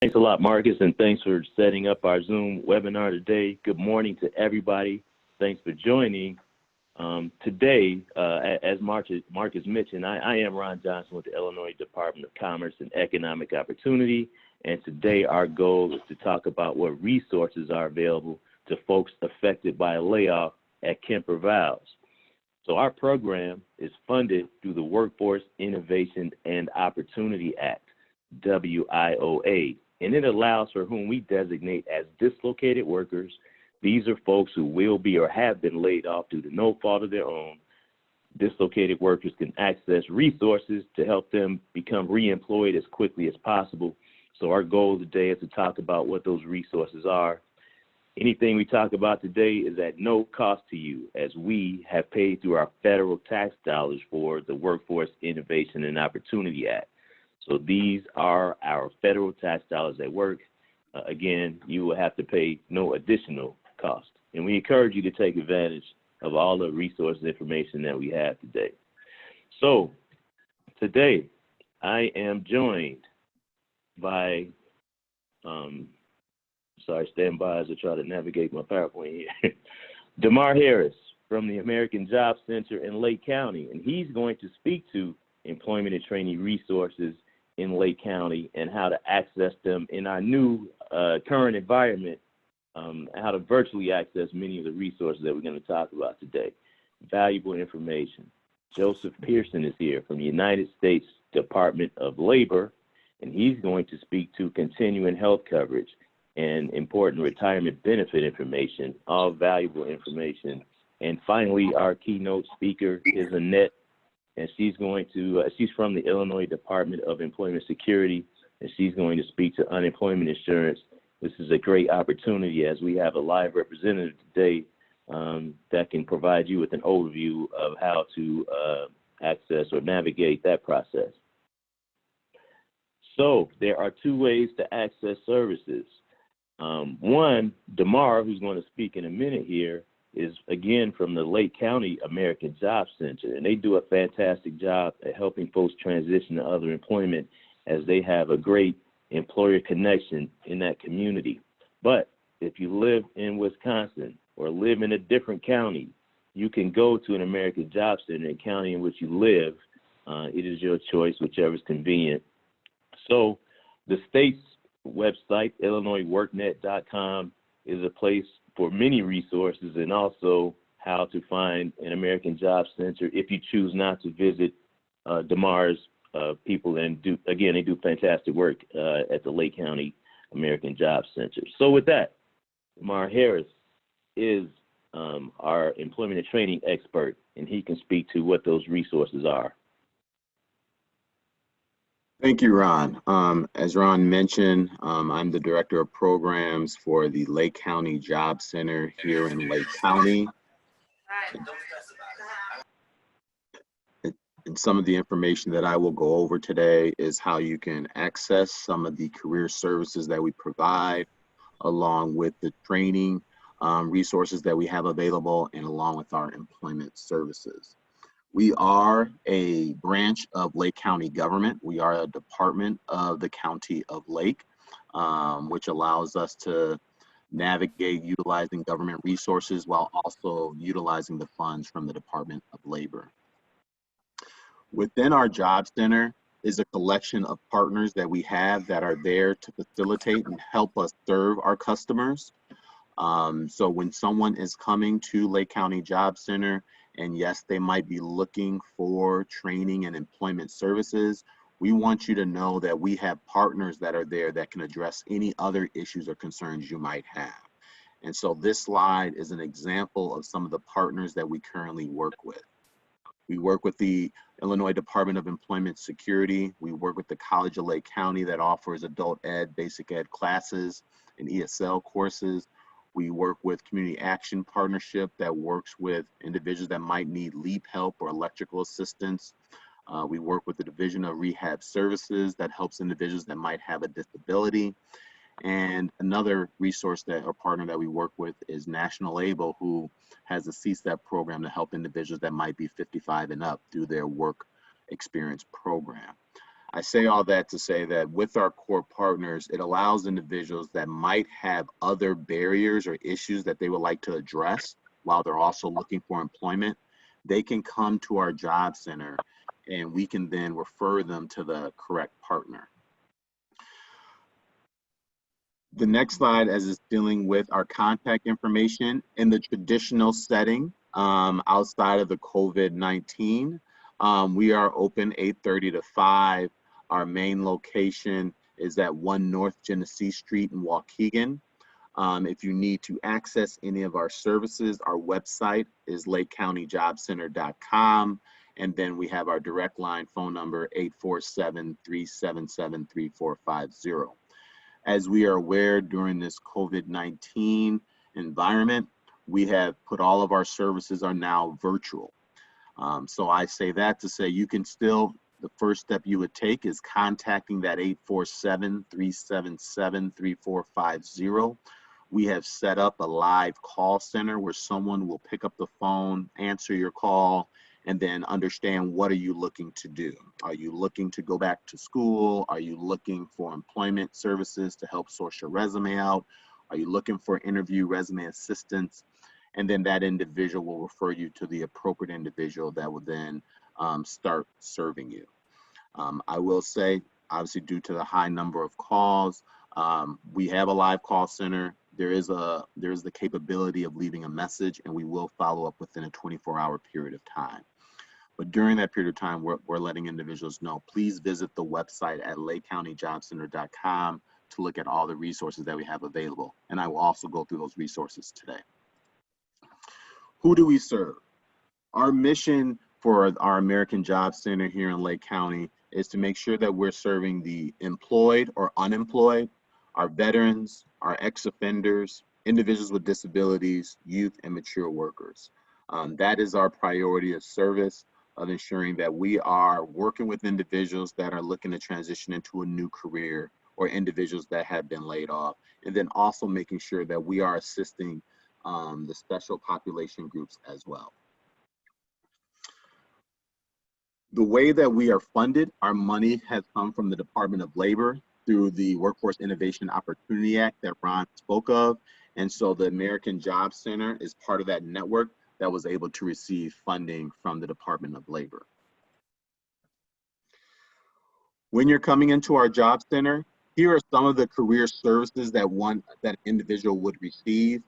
Thanks a lot, Marcus, and thanks for setting up our Zoom webinar today. Good morning to everybody. Thanks for joining. Today, as Marcus mentioned, I am Ron Johnson with the Illinois Department of Commerce and Economic Opportunity, and today our goal is to talk about what resources are available to folks affected by a layoff at Kemper Valves. So our program is funded through the Workforce Innovation and Opportunity Act, WIOA, and it allows for whom we designate as dislocated workers. These are folks who will be or have been laid off due to no fault of their own. Dislocated workers can access resources to help them become reemployed as quickly as possible. So our goal today is to talk about what those resources are. Anything we talk about today is at no cost to you, as we have paid through our federal tax dollars for the Workforce Innovation and Opportunity Act. So these are our federal tax dollars at work. Again, you will have to pay no additional cost. And we encourage you to take advantage of all the resources information that we have today. So today I am joined by, stand by as I try to navigate my PowerPoint here. Damar Harris from the American Job Center in Lake County, and he's going to speak to employment and training resources in Lake County and how to access them in our new current environment, how to virtually access many of the resources that we're going to talk about today. Valuable information. Joseph Pearson is here from the United States Department of Labor, and he's going to speak to continuing health coverage and important retirement benefit information, all valuable information. And finally, our keynote speaker is Annette, and she's going to, she's from the Illinois Department of Employment Security, and she's going to speak to unemployment insurance. This is a great opportunity as we have a live representative today that can provide you with an overview of how to access or navigate that process. So there are two ways to access services. One, Damar, who's going to speak in a minute here, is again from the Lake County American Job Center, and they do a fantastic job at helping folks transition to other employment as they have a great employer connection in that community. But if you live in Wisconsin or live in a different county, you can go to an American Job Center in the county in which you live. It is your choice, whichever is convenient. So the state's website, illinoisworknet.com, is a place for many resources and also how to find an American Job Center if you choose not to visit Damar's people. And they do fantastic work at the Lake County American Job Center. So with that, Damar Harris is our employment and training expert, and he can speak to what those resources are. Thank you, Ron. As Ron mentioned, I'm the Director of Programs for the Lake County Job Center here in Lake County. And some of the information that I will go over today is how you can access some of the career services that we provide, along with the training resources that we have available, and along with our employment services. We are a branch of Lake County government. We are a department of the County of Lake, which allows us to navigate utilizing government resources while also utilizing the funds from the Department of Labor. Within our job center is a collection of partners that we have that are there to facilitate and help us serve our customers. So when someone is coming to Lake County Job Center, and yes, they might be looking for training and employment services, we want you to know that we have partners that are there that can address any other issues or concerns you might have. And so this slide is an example of some of the partners that we currently work with. We work with the Illinois Department of Employment Security. We work with the College of Lake County that offers adult ed, basic ed classes and ESL courses. We work with Community Action Partnership that works with individuals that might need LEAP help or electrical assistance. We work with the Division of Rehab Services that helps individuals that might have a disability. And another resource that or partner that we work with is National Able, who has a CSTEP program to help individuals that might be 55 and up through their work experience program. I say all that to say that with our core partners, it allows individuals that might have other barriers or issues that they would like to address while they're also looking for employment. They can come to our job center and we can then refer them to the correct partner. The next slide is dealing with our contact information in the traditional setting outside of the COVID-19. We are open 8:30 to 5. Our main location is at 1 North Genesee Street in Waukegan. If you need to access any of our services, our website is lakecountyjobcenter.com. And then we have our direct line phone number, 847-377-3450. As we are aware, during this COVID-19 environment, we have put all of our services are now virtual. So I say that to say you can still, the first step you would take is contacting that 847-377-3450. We have set up a live call center where someone will pick up the phone, answer your call, and then understand what are you looking to do. Are you looking to go back to school? Are you looking for employment services to help source your resume out? Are you looking for interview resume assistance? And then that individual will refer you to the appropriate individual that will then start serving you. I will say, obviously due to the high number of calls, we have a live call center. There is the capability of leaving a message, and we will follow up within a 24-hour period of time. But during that period of time, we're letting individuals know, please visit the website at lakecountyjobcenter.com to look at all the resources that we have available. And I will also go through those resources today. Who do we serve? Our mission for our American Job Center here in Lake County is to make sure that we're serving the employed or unemployed, our veterans, our ex-offenders, individuals with disabilities, youth, and mature workers. That is our priority of service, of ensuring that we are working with individuals that are looking to transition into a new career or individuals that have been laid off, and then also making sure that we are assisting the special population groups as well. The way that we are funded, our money has come from the Department of Labor through the Workforce Innovation Opportunity Act that Ron spoke of. And so the American Job Center is part of that network that was able to receive funding from the Department of Labor. When you're coming into our job center, here are some of the career services that that individual would receive.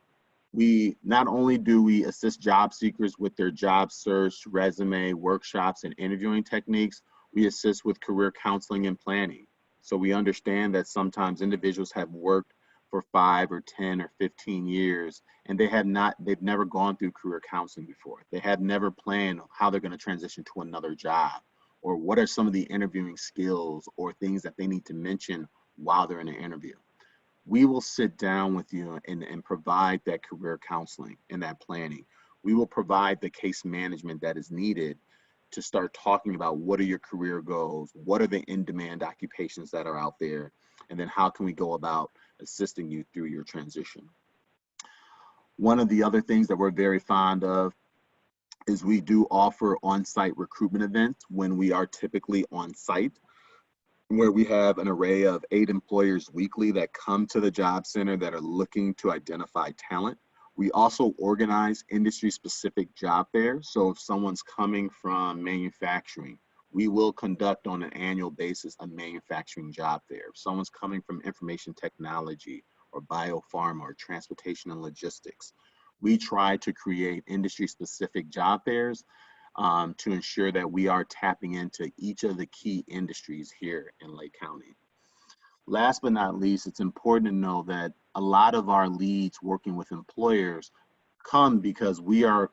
We not only do we assist job seekers with their job search, resume, workshops, and interviewing techniques, we assist with career counseling and planning. So we understand that sometimes individuals have worked for 5 or 10 or 15 years, and they've never gone through career counseling before. They have never planned how they're going to transition to another job, or what are some of the interviewing skills or things that they need to mention while they're in an interview. We will sit down with you and provide that career counseling and that planning. We will provide the case management that is needed to start talking about what are your career goals, what are the in-demand occupations that are out there, and then how can we go about assisting you through your transition. One of the other things that we're very fond of is we do offer on-site recruitment events when we are typically on site, where we have an array of 8 employers weekly that come to the job center that are looking to identify talent. We also organize industry-specific job fairs. So if someone's coming from manufacturing, we will conduct on an annual basis a manufacturing job fair. If someone's coming from information technology or biopharma or transportation and logistics, we try to create industry-specific job fairs to ensure that we are tapping into each of the key industries here in Lake County. Last but not least, it's important to know that a lot of our leads working with employers come because we are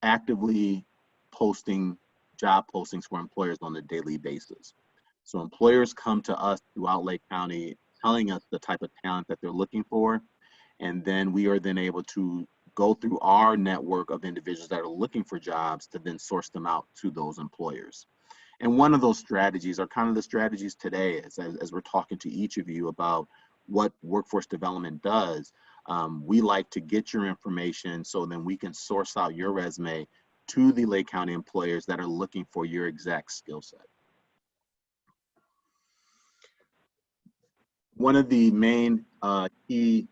actively posting job postings for employers on a daily basis. So employers come to us throughout Lake County telling us the type of talent that they're looking for, and then we are then able to go through our network of individuals that are looking for jobs to then source them out to those employers. And one of those strategies are kind of the strategies today as we're talking to each of you about what workforce development does. We like to get your information so then we can source out your resume to the Lake County employers that are looking for your exact skill set. One of the main key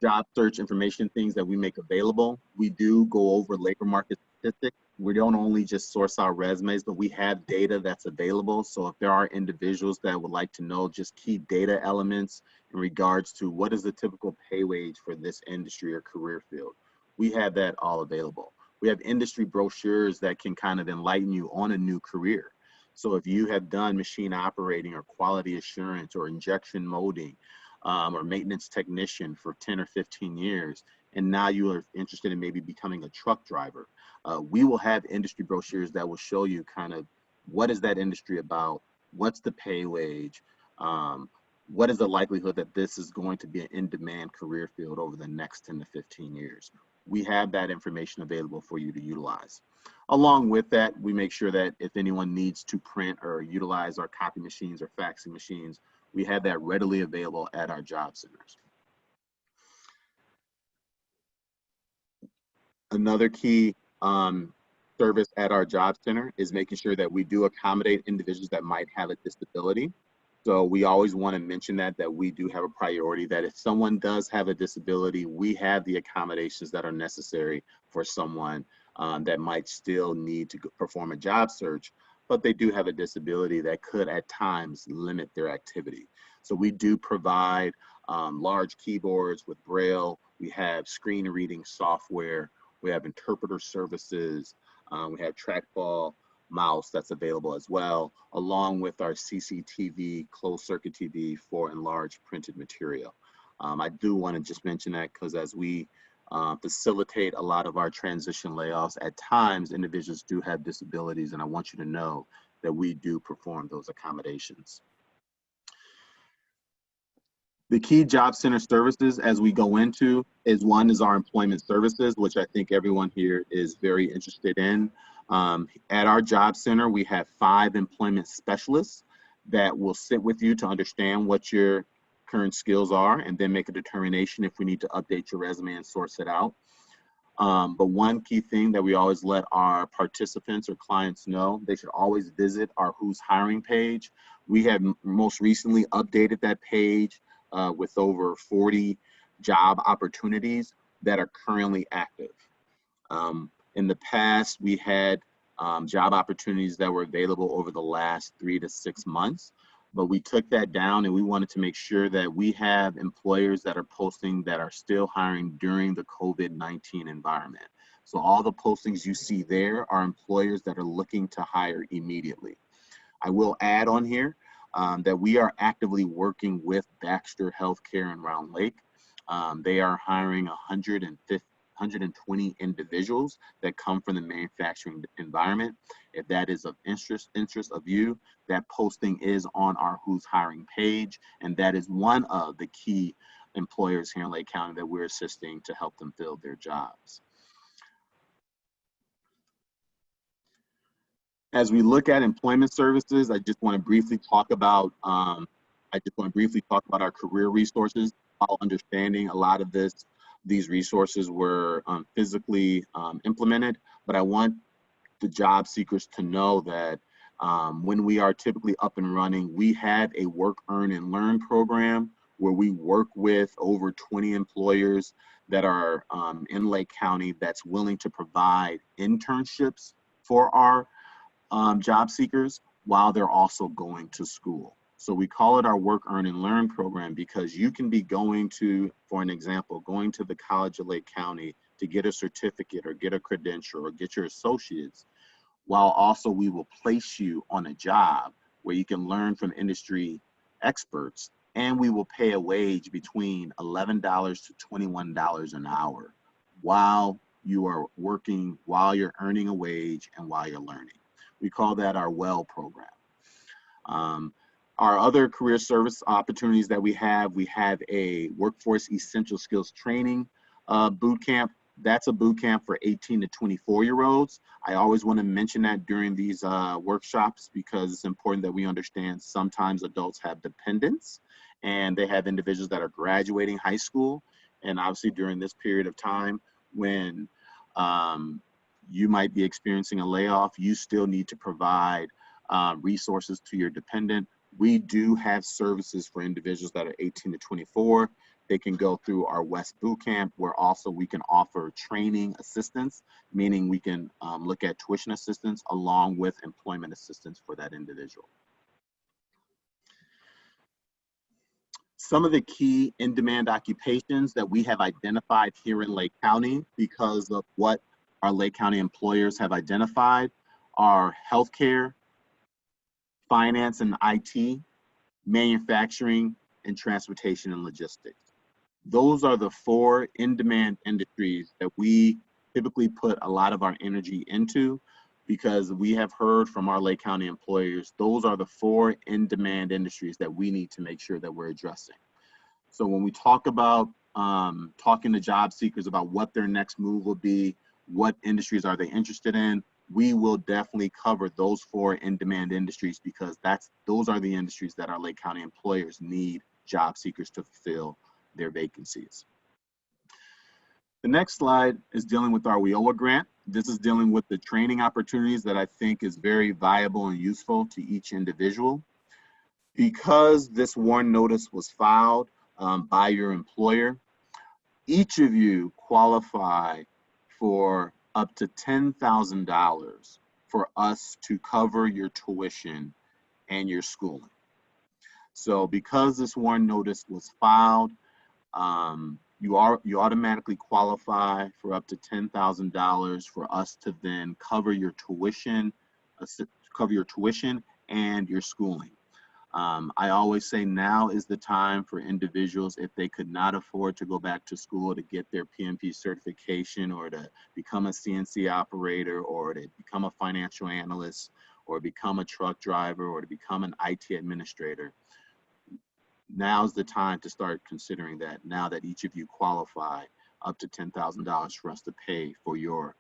job search information things that we make available, we do go over labor market statistics. We don't only just source our resumes, but we have data that's available. So if there are individuals that would like to know just key data elements in regards to what is the typical pay wage for this industry or career field, we have that all available. We have industry brochures that can kind of enlighten you on a new career. So if you have done machine operating or quality assurance or injection molding or maintenance technician for 10 or 15 years, and now you are interested in maybe becoming a truck driver, we will have industry brochures that will show you kind of what is that industry about, what's the pay wage, what is the likelihood that this is going to be an in-demand career field over the next 10 to 15 years. We have that information available for you to utilize. Along with that, we make sure that if anyone needs to print or utilize our copy machines or faxing machines, we have that readily available at our job centers. Another key service at our job center is making sure that we do accommodate individuals that might have a disability. So we always want to mention that we do have a priority, that if someone does have a disability, we have the accommodations that are necessary for someone that might still need to perform a job search, but they do have a disability that could at times limit their activity. So we do provide large keyboards with Braille. We have screen reading software. We have interpreter services. We have trackball mouse that's available as well, along with our CCTV, closed circuit TV for enlarged printed material. I do want to just mention that because as we facilitate a lot of our transition layoffs, at times individuals do have disabilities, and I want you to know that we do perform those accommodations. The key job center services as we go into is one is our employment services, which I think everyone here is very interested in. At our job center, we have 5 employment specialists that will sit with you to understand what your current skills are and then make a determination if we need to update your resume and source it out. But one key thing that we always let our participants or clients know, they should always visit our Who's Hiring page. We have most recently updated that page with over 40 job opportunities that are currently active. In the past, we had job opportunities that were available over the last 3 to 6 months, but we took that down and we wanted to make sure that we have employers that are posting that are still hiring during the COVID-19 environment. So all the postings you see there are employers that are looking to hire immediately. I will add on here that we are actively working with Baxter Healthcare in Round Lake. They are hiring 120 individuals that come from the manufacturing environment. If that is of interest of you, that posting is on our Who's Hiring page, and that is one of the key employers here in Lake County that we're assisting to help them fill their jobs. As we look at employment services, I just want to briefly talk about our career resources, while understanding a lot of these resources were physically implemented, but I want the job seekers to know that when we are typically up and running, we have a work, earn, and learn program where we work with over 20 employers that are in Lake County that's willing to provide internships for our job seekers while they're also going to school. So we call it our work, earn, and learn program because you can be going to, for an example, going to the College of Lake County to get a certificate or get a credential or get your associates, while also we will place you on a job where you can learn from industry experts, and we will pay a wage between $11 to $21 an hour while you are working, while you're earning a wage, and while you're learning. We call that our WELL program. Our other career service opportunities that we have a workforce essential skills training boot camp. That's a boot camp for 18 to 24-year-olds. I always want to mention that during these workshops because it's important that we understand sometimes adults have dependents and they have individuals that are graduating high school. And obviously during this period of time when you might be experiencing a layoff, you still need to provide resources to your dependent. We do have services for individuals that are 18 to 24. They can go through our West Boot Camp, where also we can offer training assistance, meaning we can look at tuition assistance along with employment assistance for that individual. Some of the key in-demand occupations that we have identified here in Lake County because of what our Lake County employers have identified are healthcare, finance and IT, manufacturing, and transportation and logistics. Those are the 4 in-demand industries that we typically put a lot of our energy into, because we have heard from our Lake County employers, those are the 4 in-demand industries that we need to make sure that we're addressing. So when we talk about talking to job seekers about what their next move will be, what industries are they interested in, we will definitely cover those 4 in-demand industries, because those are the industries that our Lake County employers need job seekers to fulfill their vacancies. The next slide is dealing with our WIOA grant. This is dealing with the training opportunities that I think is very viable and useful to each individual. Because this WARN notice was filed by your employer, each of you qualify for up to $10,000 for us to cover your tuition and your schooling. So because this WARN notice was filed, you automatically qualify for up to $10,000 for us to then cover your tuition and your schooling. I always say now is the time for individuals, if they could not afford to go back to school to get their PMP certification, or to become a CNC operator, or to become a financial analyst, or become a truck driver, or to become an IT administrator. Now's the time to start considering that, now that each of you qualify up to $10,000 for us to pay for your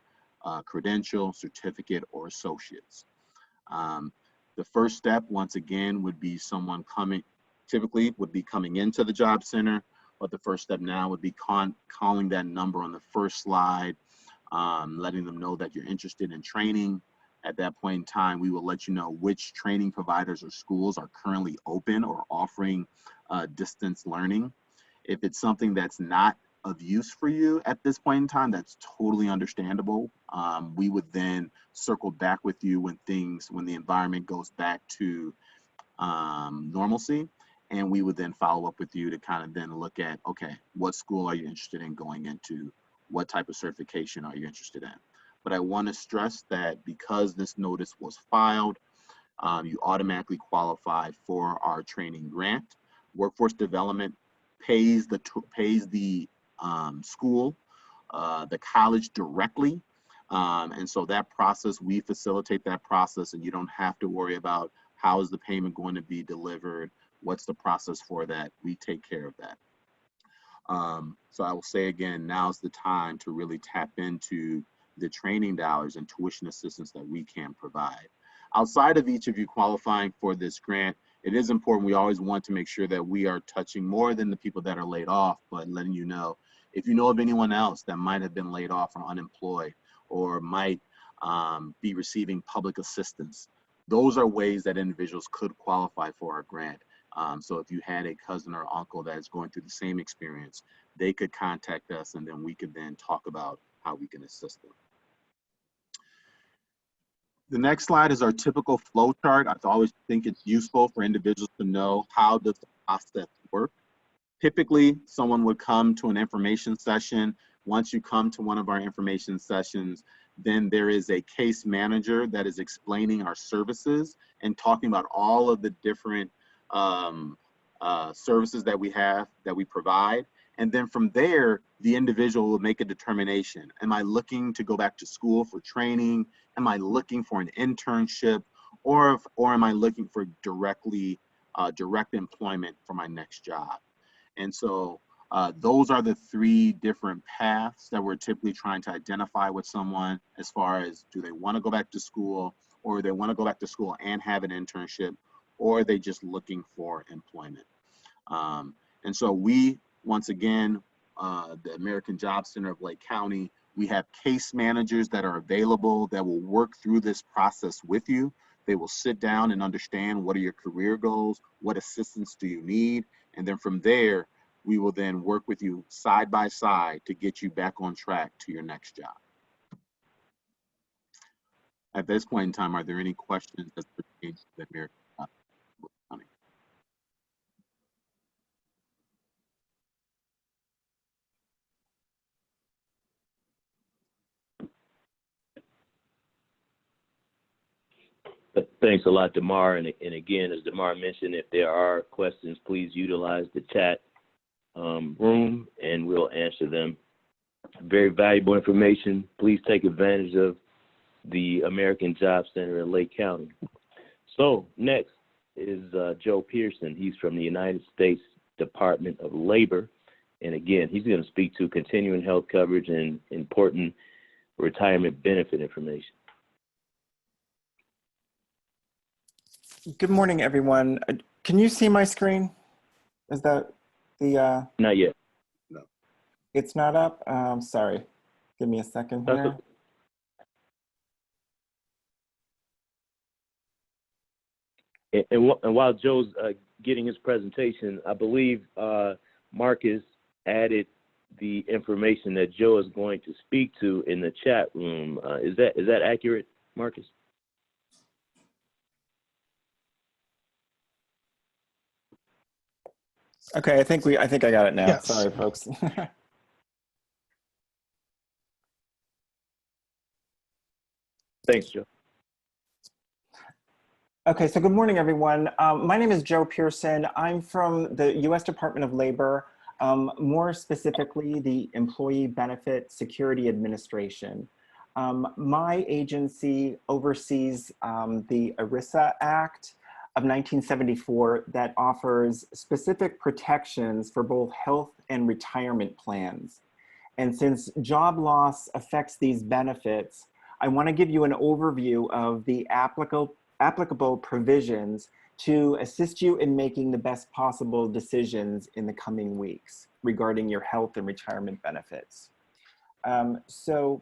credential, certificate, or associates. The first step, once again, would be someone typically would be coming into the job center, but the first step now would be calling that number on the first slide, letting them know that you're interested in training. At that point in time, we will let you know which training providers or schools are currently open or offering distance learning. If it's something that's not of use for you at this point in time, that's totally understandable. We would then circle back with you when the environment goes back to normalcy, and we would then follow up with you to kind of then look at, okay, what school are you interested in going into? What type of certification are you interested in? But I want to stress that because this notice was filed, you automatically qualify for our training grant. Workforce Development pays the school, the college directly. And so that process, we facilitate that process, and you don't have to worry about how is the payment going to be delivered, what's the process for that. We take care of that. So I will say again, now's the time to really tap into the training dollars and tuition assistance that we can provide. Outside of each of you qualifying for this grant, it is important, we always want to make sure that we are touching more than the people that are laid off, but letting you know, if you know of anyone else that might have been laid off or unemployed, or might be receiving public assistance, those are ways that individuals could qualify for our grant. So if you had a cousin or uncle that is going through the same experience, they could contact us, and then we could then talk about how we can assist them. The next slide is our typical flow chart. I always think it's useful for individuals to know how does the process work. Typically, someone would come to an information session. Once you come to one of our information sessions, then there is a case manager that is explaining our services and talking about all of the different services that we have, that we provide. And then from there, the individual will make a determination. Am I looking to go back to school for training? Am I looking for an internship? Or am I looking for direct employment for my next job? And so those are the 3 different paths that we're typically trying to identify with someone, as far as, do they want to go back to school, or they want to go back to school and have an internship, or are they just looking for employment? And so we, once again, the American Job Center of Lake County, we have case managers that are available that will work through this process with you They will sit down and understand what are your career goals, what assistance do you need, and then from there, we will then work with you side by side to get you back on track to your next job. At this point in time, are there any questions as pertains to the American County? Thanks a lot, DeMar. And again, as DeMar mentioned, if there are questions, please utilize the chat room and we'll answer them. Very valuable information. Please take advantage of the American Job Center in Lake County. So next is Joe Pearson. He's from the United States Department of Labor. And again, he's going to speak to continuing health coverage and important retirement benefit information. Good morning, everyone. Can you see my screen? Is that the... Not yet. No. It's not up? Sorry. Give me a second here. And while Joe's getting his presentation, I believe Marcus added the information that Joe is going to speak to in the chat room. Is that accurate, Marcus? Okay, I think I got it now. Yes. Sorry, folks. Thanks, Joe. Okay, so good morning, everyone. My name is Joe Pearson. I'm from the U.S. Department of Labor, more specifically the Employee Benefit Security Administration. My agency oversees the ERISA Act of 1974 that offers specific protections for both health and retirement plans. And since job loss affects these benefits, I want to give you an overview of the applicable provisions to assist you in making the best possible decisions in the coming weeks regarding your health and retirement benefits. So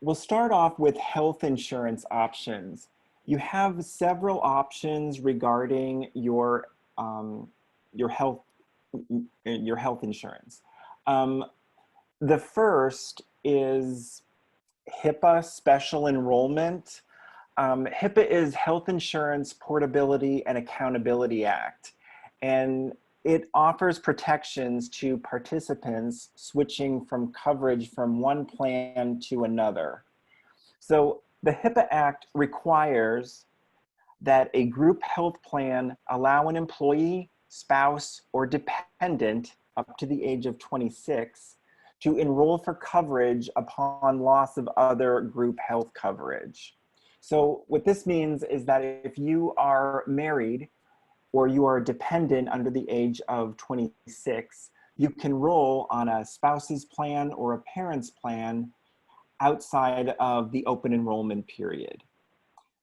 we'll start off with health insurance options. You have several options regarding your health insurance. The first is HIPAA special enrollment. HIPAA is Health Insurance Portability and Accountability Act, and it offers protections to participants switching from coverage from one plan to another. So the HIPAA Act requires that a group health plan allow an employee, spouse, or dependent up to the age of 26 to enroll for coverage upon loss of other group health coverage. So what this means is that if you are married or you are dependent under the age of 26, you can enroll on a spouse's plan or a parent's plan outside of the open enrollment period.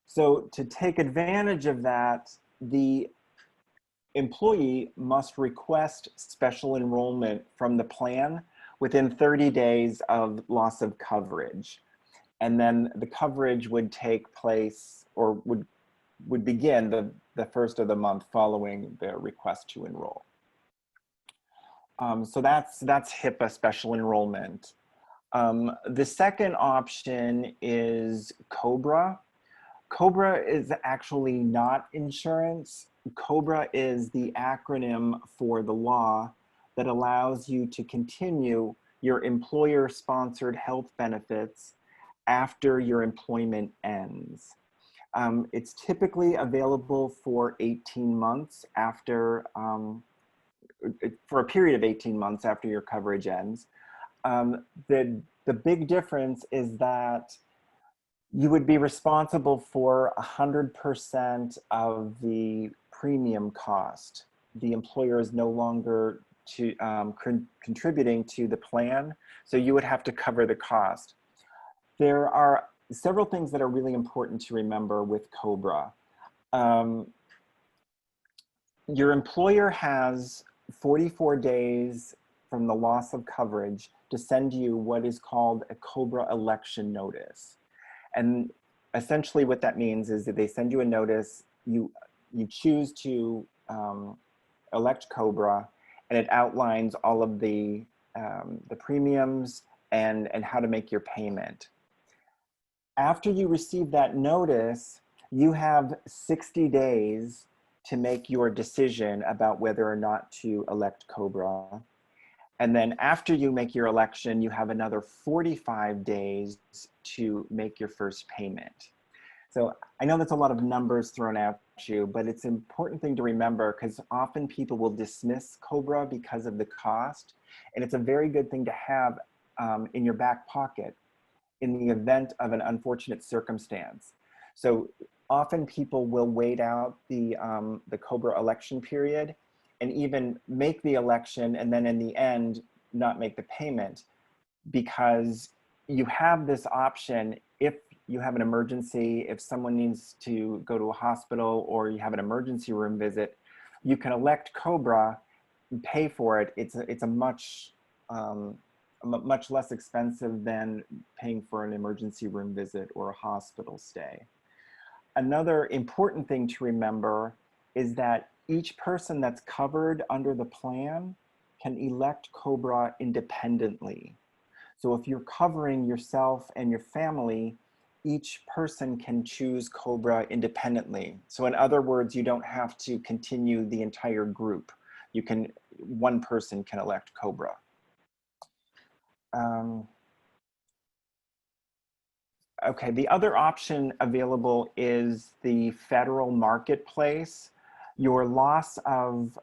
So to take advantage of that, the employee must request special enrollment from the plan within 30 days of loss of coverage. And then the coverage would take place or would begin the first of the month following the request to enroll. So that's HIPAA special enrollment. The second option is COBRA. COBRA is actually not insurance. COBRA is the acronym for the law that allows you to continue your employer-sponsored health benefits after your employment ends. It's typically available for 18 months after, for a period of 18 months after your coverage ends. The big difference is that you would be responsible for 100% of the premium cost. The employer is no longer contributing to the plan, so you would have to cover the cost. There are several things that are really important to remember with COBRA. Your employer has 44 days from the loss of coverage to send you what is called a COBRA election notice. And essentially what that means is that they send you a notice, you choose to elect Cobra, and it outlines all of the premiums and how to make your payment. After you receive that notice, you have 60 days to make your decision about whether or not to elect Cobra. And then after you make your election, you have another 45 days to make your first payment. So I know that's a lot of numbers thrown at you, but it's an important thing to remember because often people will dismiss Cobra because of the cost. And it's a very good thing to have in your back pocket in the event of an unfortunate circumstance. So often people will wait out the Cobra election period and even make the election and then in the end not make the payment, because you have this option if you have an emergency, if someone needs to go to a hospital or you have an emergency room visit, you can elect Cobra and pay for it. It's a much less expensive than paying for an emergency room visit or a hospital stay. Another important thing to remember is that each person that's covered under the plan can elect Cobra independently. So if you're covering yourself and your family, each person can choose Cobra independently. So in other words, you don't have to continue the entire group. One person can elect Cobra. Okay, the other option available is the federal marketplace. Your loss of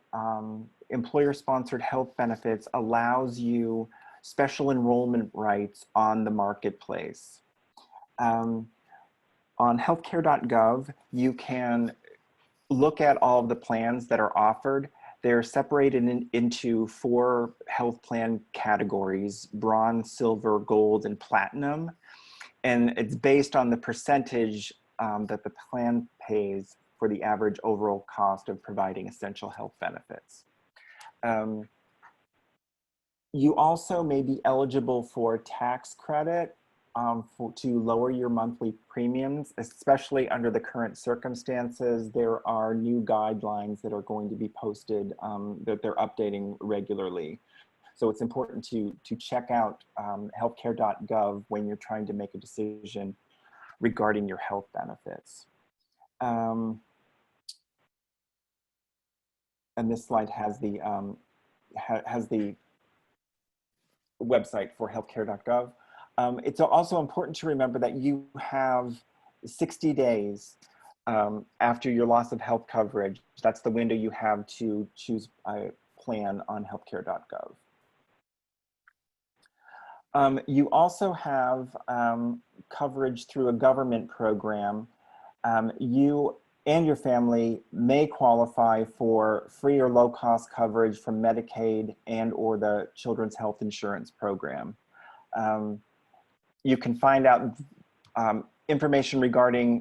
employer-sponsored health benefits allows you special enrollment rights on the marketplace. On healthcare.gov, you can look at all of the plans that are offered. They're separated into 4 health plan categories: bronze, silver, gold, and platinum. And it's based on the percentage that the plan pays for the average overall cost of providing essential health benefits. You also may be eligible for tax credit to lower your monthly premiums, especially under the current circumstances. There are new guidelines that are going to be posted that they're updating regularly. So it's important to check out healthcare.gov when you're trying to make a decision regarding your health benefits. And this slide has the website for healthcare.gov. It's also important to remember that you have 60 days after your loss of health coverage. That's the window you have to choose a plan on healthcare.gov. You also have coverage through a government program. You and your family may qualify for free or low-cost coverage from Medicaid and or the Children's Health Insurance Program. You can find out information regarding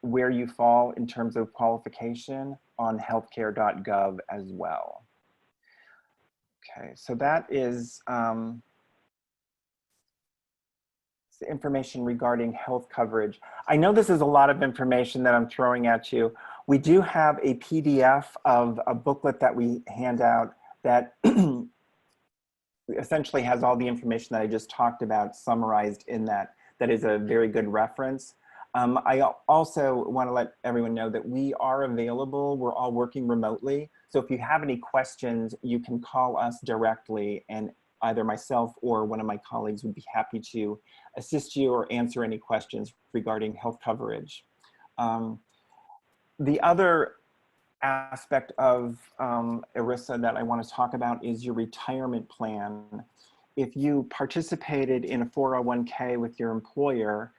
where you fall in terms of qualification on healthcare.gov as well. Okay, so that is information regarding health coverage. I know this is a lot of information that I'm throwing at you. We do have a PDF of a booklet that we hand out that essentially has all the information that I just talked about summarized in that. That is a very good reference. I also want to let everyone know that we are available. We're all working remotely. So if you have any questions, you can call us directly, and either myself or one of my colleagues would be happy to assist you or answer any questions regarding health coverage. The other aspect of ERISA that I want to talk about is your retirement plan. If you participated in a 401k with your employer,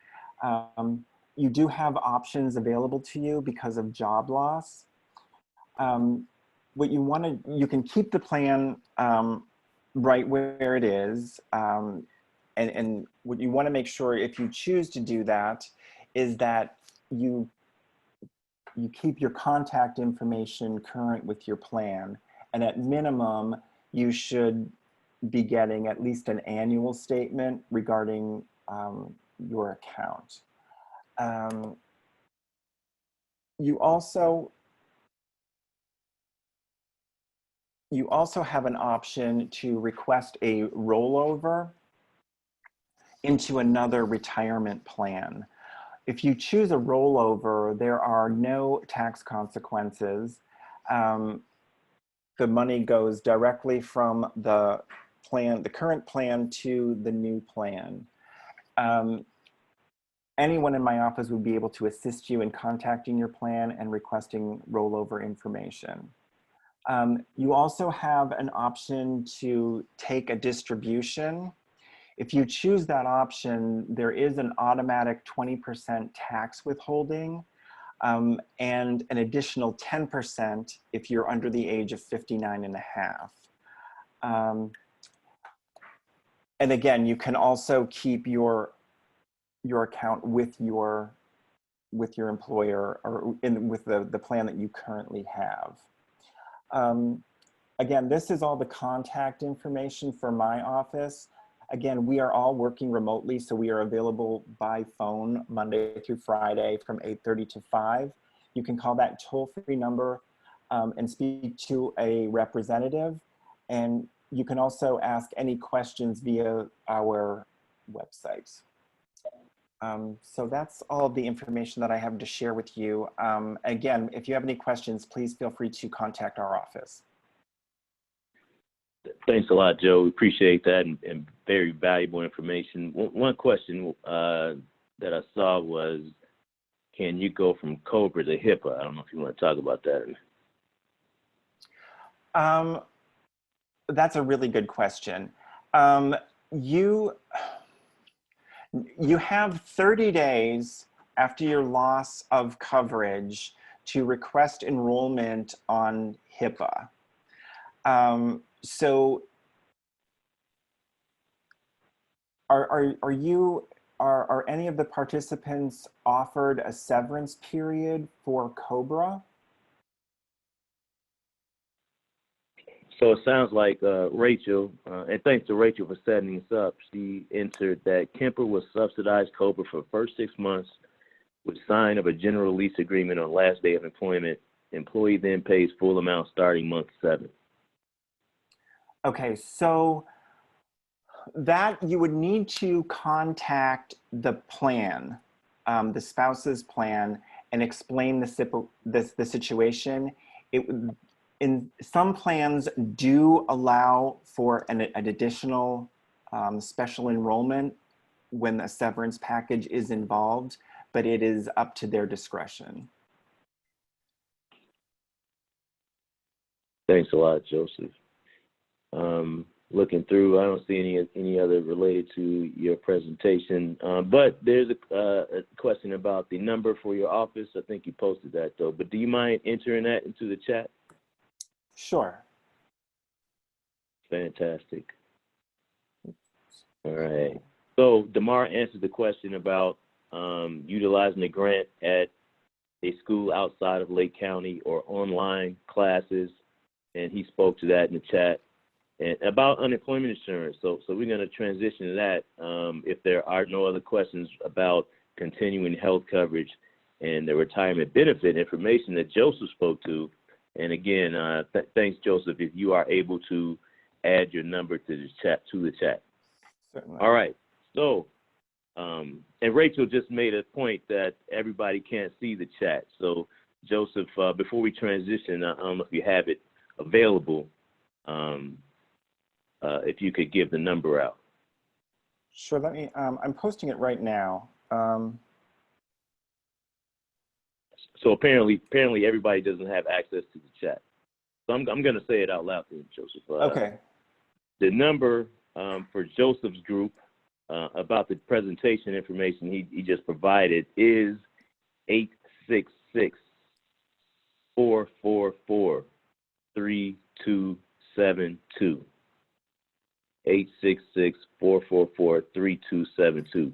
you do have options available to you because of job loss. What you want to, you can keep the plan right where it is. And what you want to make sure, if you choose to do that, is that you keep your contact information current with your plan. And at minimum, you should be getting at least an annual statement regarding your account. You also have an option to request a rollover into another retirement plan. If you choose a rollover, there are no tax consequences. The money goes directly from the current plan to the new plan. Anyone in my office would be able to assist you in contacting your plan and requesting rollover information. You also have an option to take a distribution. If you choose that option, there is an automatic 20% tax withholding and an additional 10% if you're under the age of 59 and a half. And again, you can also keep your account with your employer or with the plan that you currently have. Again, this is all the contact information for my office. Again, we are all working remotely, so we are available by phone Monday through Friday from 8:30 to 5. You can call that toll-free number and speak to a representative. And you can also ask any questions via our website. So that's all of the information that I have to share with you. Again, if you have any questions, please feel free to contact our office. Thanks a lot, Joe. We appreciate that and very valuable information. One question that I saw was, can you go from COBRA to HIPAA? I don't know if you want to talk about that. That's a really good question. You have 30 days after your loss of coverage to request enrollment on HIPAA. So are any of the participants offered a severance period for COBRA? So it sounds like Rachel, and thanks to Rachel for setting this up, she entered that Kemper will subsidize COBRA for the first 6 months with sign of a general lease agreement on last day of employment. Employee then pays full amount starting month 7. Okay, so that you would need to contact the plan, the spouse's plan, and explain the situation. In some plans do allow for an additional special enrollment when a severance package is involved, but it is up to their discretion. Thanks a lot, Joseph. Looking through, I don't see any other related to your presentation, but there's a question about the number for your office. I think you posted that though, but do you mind entering that into the chat? Sure. Fantastic. All right. So DeMar answered the question about utilizing the grant at a school outside of Lake County or online classes, and he spoke to that in the chat. And about unemployment insurance, so we're going to transition to that if there are no other questions about continuing health coverage and the retirement benefit information that Joseph spoke to. And again, thanks, Joseph, if you are able to add your number to the chat. Certainly. All right. So, and Rachel just made a point that everybody can't see the chat. So, Joseph, before we transition, I don't know if you have it available. If you could give the number out. Sure, let me, I'm posting it right now. So apparently everybody doesn't have access to the chat. So I'm going to say it out loud to you, Joseph. Okay. The number for Joseph's group about the presentation information he just provided is 866-444-3272. 866-444-3272.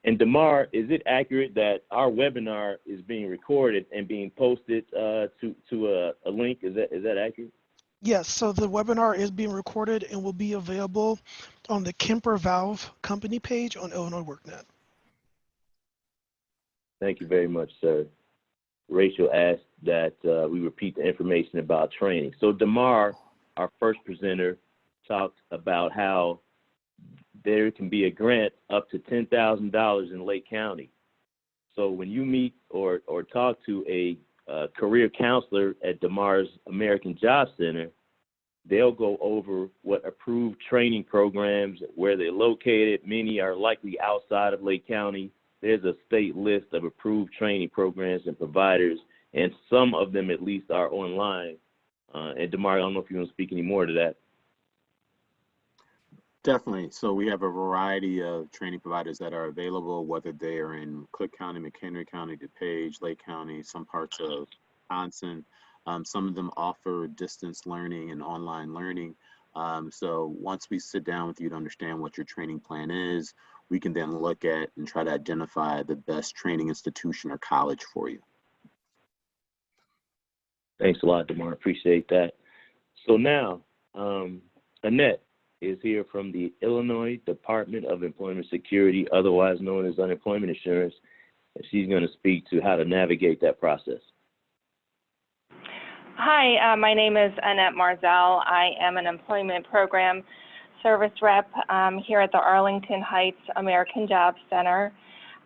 And DeMar, is it accurate that our webinar is being recorded and being posted to a link? Is that accurate? Yes, so the webinar is being recorded and will be available on the Kemper Valve company page on Illinois WorkNet. Thank you very much, sir. Rachel asked that we repeat the information about training. So DeMar, our first presenter, talked about how there can be a grant up to $10,000 in Lake County. So when you meet or talk to a career counselor at DeMar's American Job Center, they'll go over what approved training programs, where they're located. Many are likely outside of Lake County. There's a state list of approved training programs and providers, and some of them at least are online. And DeMar, I don't know if you want to speak any more to that. Definitely. So we have a variety of training providers that are available, whether they are in Cook County, McHenry County, DuPage, Lake County, some parts of Wisconsin. Some of them offer distance learning and online learning. So once we sit down with you to understand what your training plan is, we can then look at and try to identify the best training institution or college for you. Thanks a lot, DeMar. Appreciate that. So now, Annette is here from the Illinois Department of Employment Security, otherwise known as unemployment insurance, and she's going to speak to how to navigate that process. Hi, my name is Annette Marzell. I am an employment program service rep here at the Arlington Heights American Job Center.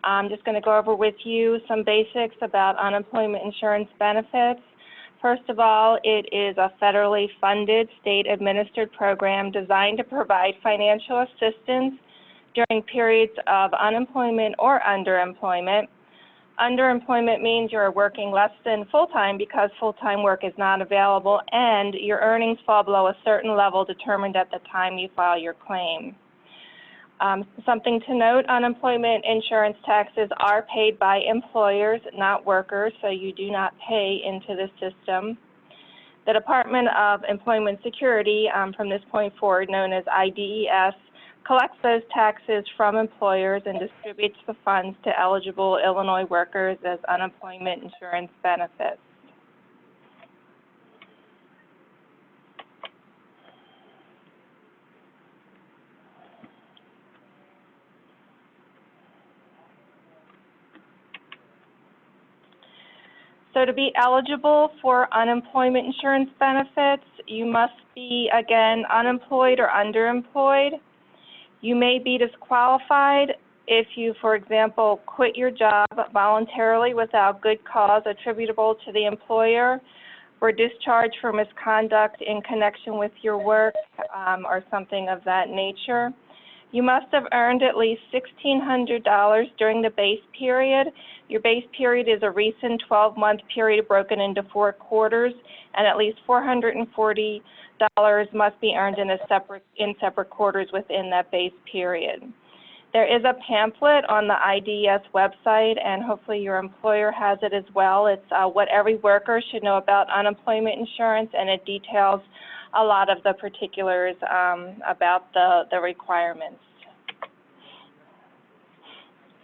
I'm just going to go over with you some basics about unemployment insurance benefits. First of all, it is a federally funded, state-administered program designed to provide financial assistance during periods of unemployment or underemployment. Underemployment means you're working less than full-time because full-time work is not available and your earnings fall below a certain level determined at the time you file your claim. Something to note, unemployment insurance taxes are paid by employers, not workers, so you do not pay into the system. The Department of Employment Security, from this point forward known as IDES, collects those taxes from employers and distributes the funds to eligible Illinois workers as unemployment insurance benefits. So to be eligible for unemployment insurance benefits, you must be, again, unemployed or underemployed. You may be disqualified if you, for example, quit your job voluntarily without good cause attributable to the employer, were discharged for misconduct in connection with your work, or something of that nature. You must have earned at least $1,600 during the base period. Your base period is a recent 12-month period broken into 4 quarters, and at least $440 must be earned in separate quarters within that base period. There is a pamphlet on the IDES website, and hopefully your employer has it as well. It's what every worker should know about unemployment insurance, and it details a lot of the particulars about the requirements.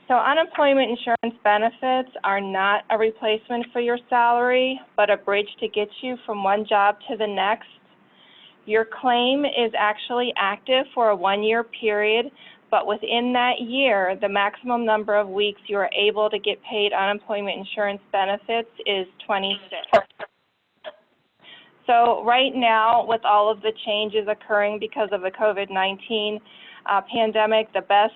So unemployment insurance benefits are not a replacement for your salary, but a bridge to get you from one job to the next. Your claim is actually active for a 1-year period, but within that year, the maximum number of weeks you are able to get paid unemployment insurance benefits is 26. So right now, with all of the changes occurring because of the COVID-19 pandemic, the best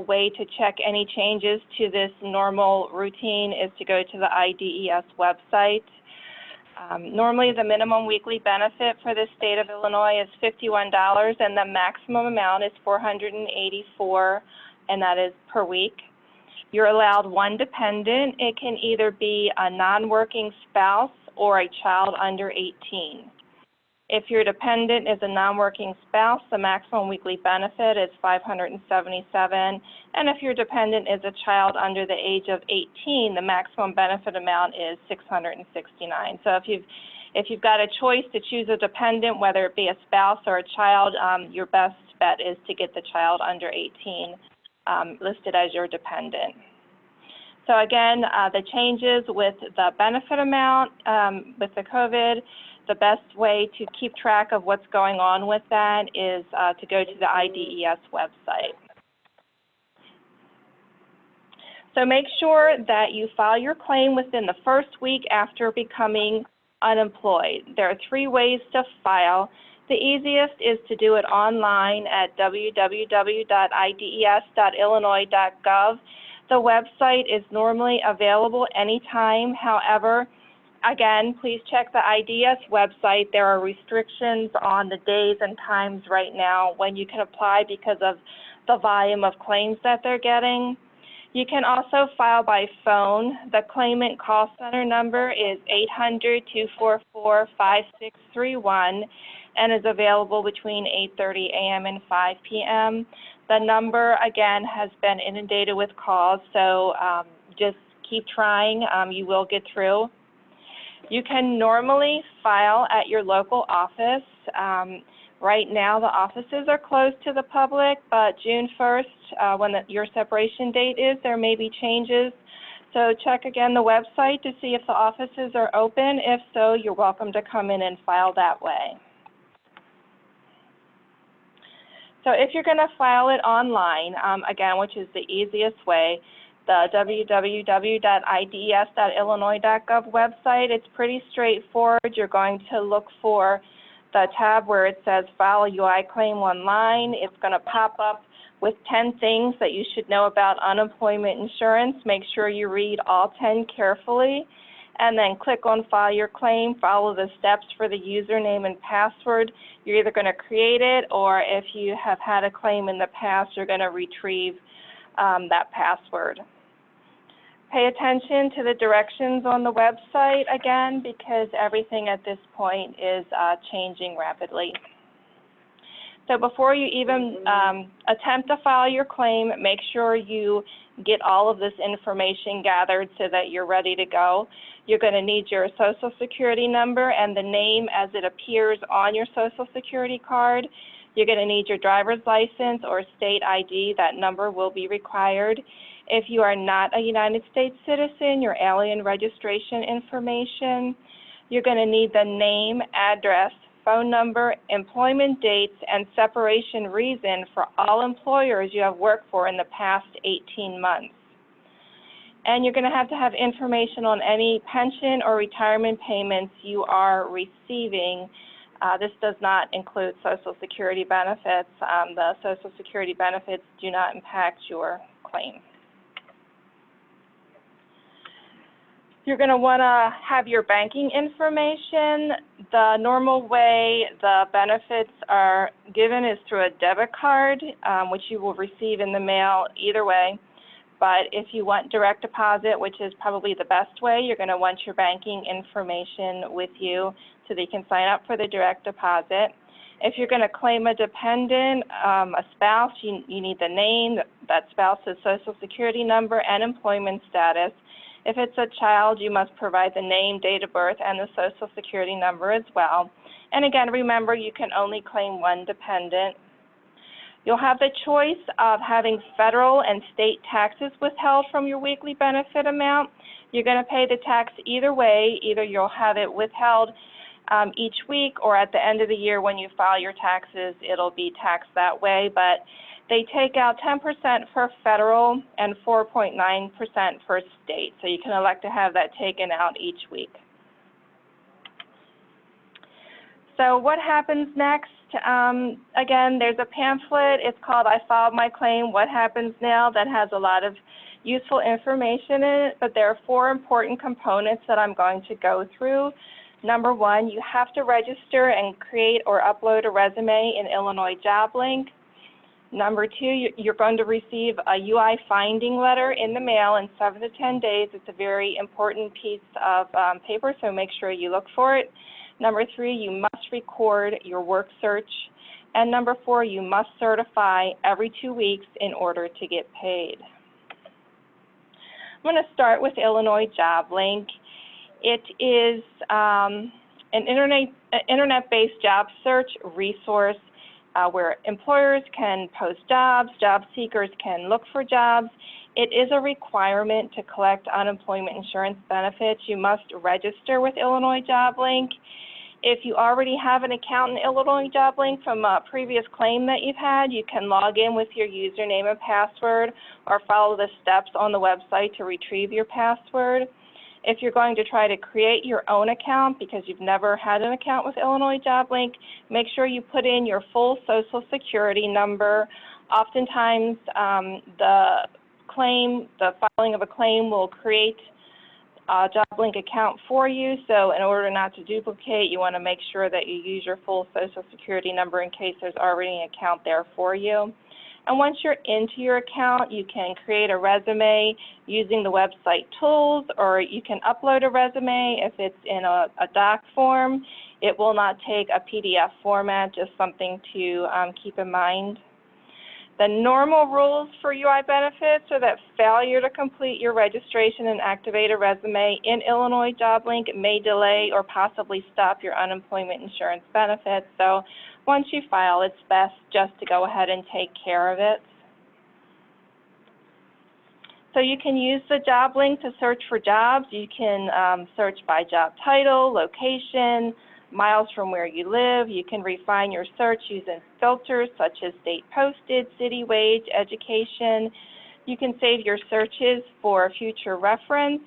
way to check any changes to this normal routine is to go to the IDES website. Normally, the minimum weekly benefit for the state of Illinois is $51, and the maximum amount is $484, and that is per week. You're allowed one dependent. It can either be a non-working spouse or a child under 18. If your dependent is a non-working spouse, the maximum weekly benefit is $577, and if your dependent is a child under the age of 18, the maximum benefit amount is $669. So if you've got a choice to choose a dependent, whether it be a spouse or a child, your best bet is to get the child under 18 listed as your dependent. So again, the changes with the benefit amount with the COVID, the best way to keep track of what's going on with that is to go to the IDES website. So make sure that you file your claim within the first week after becoming unemployed. There are 3 ways to file. The easiest is to do it online at www.ides.illinois.gov. The website is normally available anytime. However, again, please check the IDS website. There are restrictions on the days and times right now when you can apply because of the volume of claims that they're getting. You can also file by phone. The claimant call center number is 800-244-5631 and is available between 8:30 a.m. and 5 p.m. The number, again, has been inundated with calls, so just keep trying. You will get through. You can normally file at your local office. Right now, the offices are closed to the public, but June 1st, when your separation date is, there may be changes. So check again the website to see if the offices are open. If so, you're welcome to come in and file that way. So if you're going to file it online, again, which is the easiest way, the www.ides.illinois.gov website, it's pretty straightforward. You're going to look for the tab where it says File a UI Claim Online. It's going to pop up with 10 things that you should know about unemployment insurance. Make sure you read all 10 carefully, and then click on File Your Claim. Follow the steps for the username and password. You're either going to create it, or if you have had a claim in the past, you're going to retrieve that password. Pay attention to the directions on the website, again, because everything at this point is changing rapidly. So before you even attempt to file your claim, make sure you get all of this information gathered so that you're ready to go. You're going to need your Social Security number and the name as it appears on your Social Security card. You're going to need your driver's license or state ID. That number will be required. If you are not a United States citizen, your alien registration information. You're going to need the name, address, phone number, employment dates, and separation reason for all employers you have worked for in the past 18 months. And you're going to have information on any pension or retirement payments you are receiving. This does not include Social Security benefits. The Social Security benefits do not impact your claim. You're going to want to have your banking information. The normal way the benefits are given is through a debit card, which you will receive in the mail either way. But if you want direct deposit, which is probably the best way, you're going to want your banking information with you so that you can sign up for the direct deposit. If you're going to claim a dependent, a spouse, you need the name, that spouse's Social Security number, and employment status. If it's a child, you must provide the name, date of birth, and the Social Security number as well. And again, remember, you can only claim one dependent. You'll have the choice of having federal and state taxes withheld from your weekly benefit amount. You're going to pay the tax either way. Either you'll have it withheld each week, or at the end of the year when you file your taxes, it'll be taxed that way. But they take out 10% for federal and 4.9% for state. So you can elect to have that taken out each week. So what happens next? Again, there's a pamphlet. It's called I Filed My Claim, What Happens Now? That has a lot of useful information in it, but there are 4 important components that I'm going to go through. Number 1, you have to register and create or upload a resume in Illinois JobLink. Number 2, you're going to receive a UI finding letter in the mail in 7 to 10 days. It's a very important piece of paper, so make sure you look for it. Number 3, you must record your work search. And number 4, you must certify every 2 weeks in order to get paid. I'm going to start with Illinois JobLink. It is an internet-based job search resource where employers can post jobs, job seekers can look for jobs. It is a requirement to collect unemployment insurance benefits. You must register with Illinois JobLink. If you already have an account in Illinois JobLink from a previous claim that you've had, you can log in with your username and password or follow the steps on the website to retrieve your password. If you're going to try to create your own account because you've never had an account with Illinois JobLink, make sure you put in your full Social Security number. Oftentimes, the filing of a claim will create a JobLink account for you, so in order not to duplicate, you want to make sure that you use your full Social Security number in case there's already an account there for you. And once you're into your account, you can create a resume using the website tools, or you can upload a resume if it's in a doc form. It will not take a PDF format, just something to keep in mind. The normal rules for UI benefits are that failure to complete your registration and activate a resume in Illinois JobLink may delay or possibly stop your unemployment insurance benefits. So once you file, it's best just to go ahead and take care of it. So you can use the JobLink to search for jobs. You can search by job title, location, miles from where you live. You can refine your search using filters such as state posted, city wage, education. You can save your searches for future reference.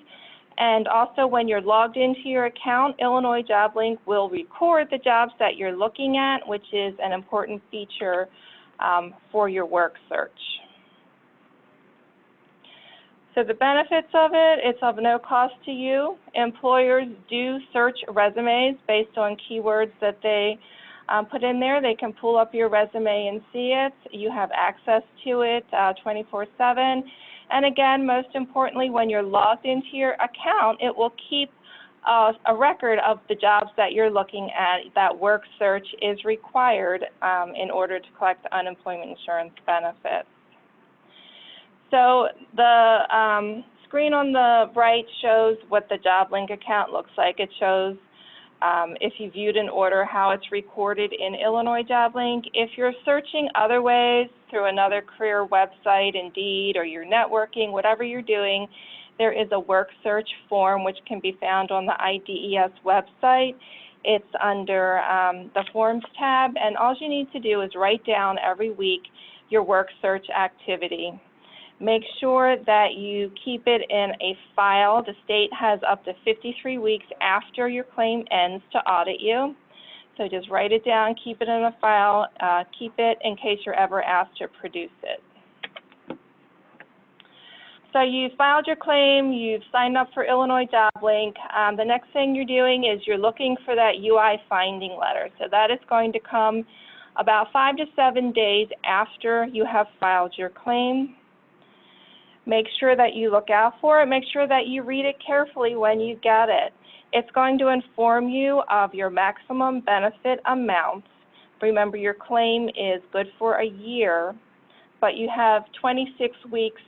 And also when you're logged into your account, Illinois JobLink will record the jobs that you're looking at, which is an important feature for your work search. So the benefits of it, it's of no cost to you. Employers do search resumes based on keywords that they put in there. They can pull up your resume and see it. You have access to it 24/7. And again, most importantly, when you're logged into your account, it will keep a record of the jobs that you're looking at. That work search is required in order to collect unemployment insurance benefits. So the screen on the right shows what the JobLink account looks like. It shows if you viewed an order, how it's recorded in Illinois JobLink. If you're searching other ways through another career website, Indeed, or you're networking, whatever you're doing, there is a work search form which can be found on the IDES website. It's under the Forms tab, and all you need to do is write down every week your work search activity. Make sure that you keep it in a file. The state has up to 53 weeks after your claim ends to audit you. So just write it down, keep it in a file, keep it in case you're ever asked to produce it. So you filed your claim, you've signed up for Illinois JobLink. The next thing you're doing is you're looking for that UI finding letter. So that is going to come about 5 to 7 days after you have filed your claim. Make sure that you look out for it. Make sure that you read it carefully when you get it. It's going to inform you of your maximum benefit amounts. Remember, your claim is good for a year, but you have 26 weeks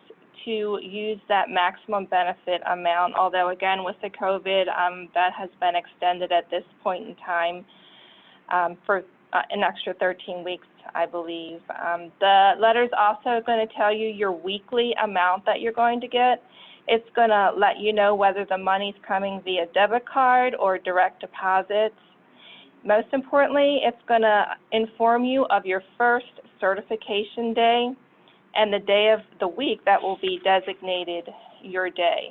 to use that maximum benefit amount, although again with the COVID, that has been extended at this point in time for an extra 13 weeks, I believe. The letter's also going to tell you your weekly amount that you're going to get. It's going to let you know whether the money's coming via debit card or direct deposits. Most importantly, it's going to inform you of your first certification day and the day of the week that will be designated your day.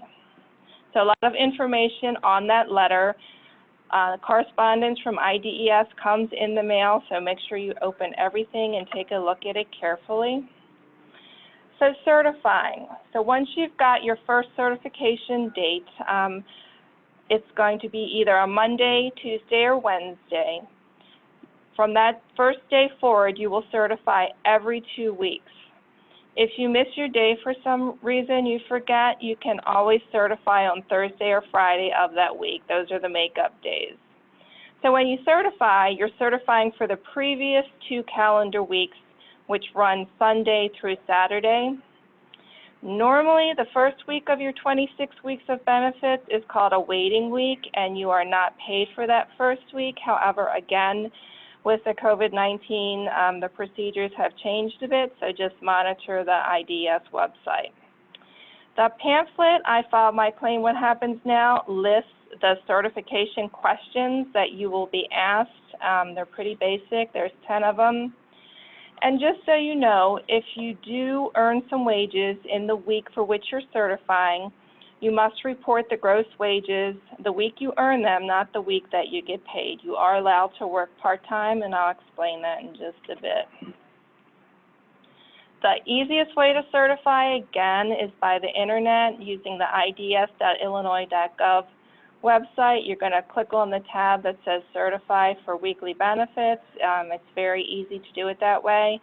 So a lot of information on that letter. Correspondence from IDES comes in the mail, so make sure you open everything and take a look at it carefully. So certifying. So once you've got your first certification date, it's going to be either a Monday, Tuesday, or Wednesday. From that first day forward, you will certify every 2 weeks. If you miss your day for some reason, you forget, you can always certify on Thursday or Friday of that week. Those are the makeup days. So when you certify, you're certifying for the previous 2 calendar weeks, which run Sunday through Saturday. Normally, the first week of your 26 weeks of benefits is called a waiting week, and you are not paid for that first week. However, again, with the COVID-19, the procedures have changed a bit, so just monitor the IDES website. The pamphlet, I Filed My Claim, What Happens Now, lists the certification questions that you will be asked. They're pretty basic. There's 10 of them. And just so you know, if you do earn some wages in the week for which you're certifying, you must report the gross wages the week you earn them, not the week that you get paid. You are allowed to work part-time, and I'll explain that in just a bit. The easiest way to certify, again, is by the internet using the ids.illinois.gov website. You're going to click on the tab that says Certify for Weekly Benefits. It's very easy to do it that way.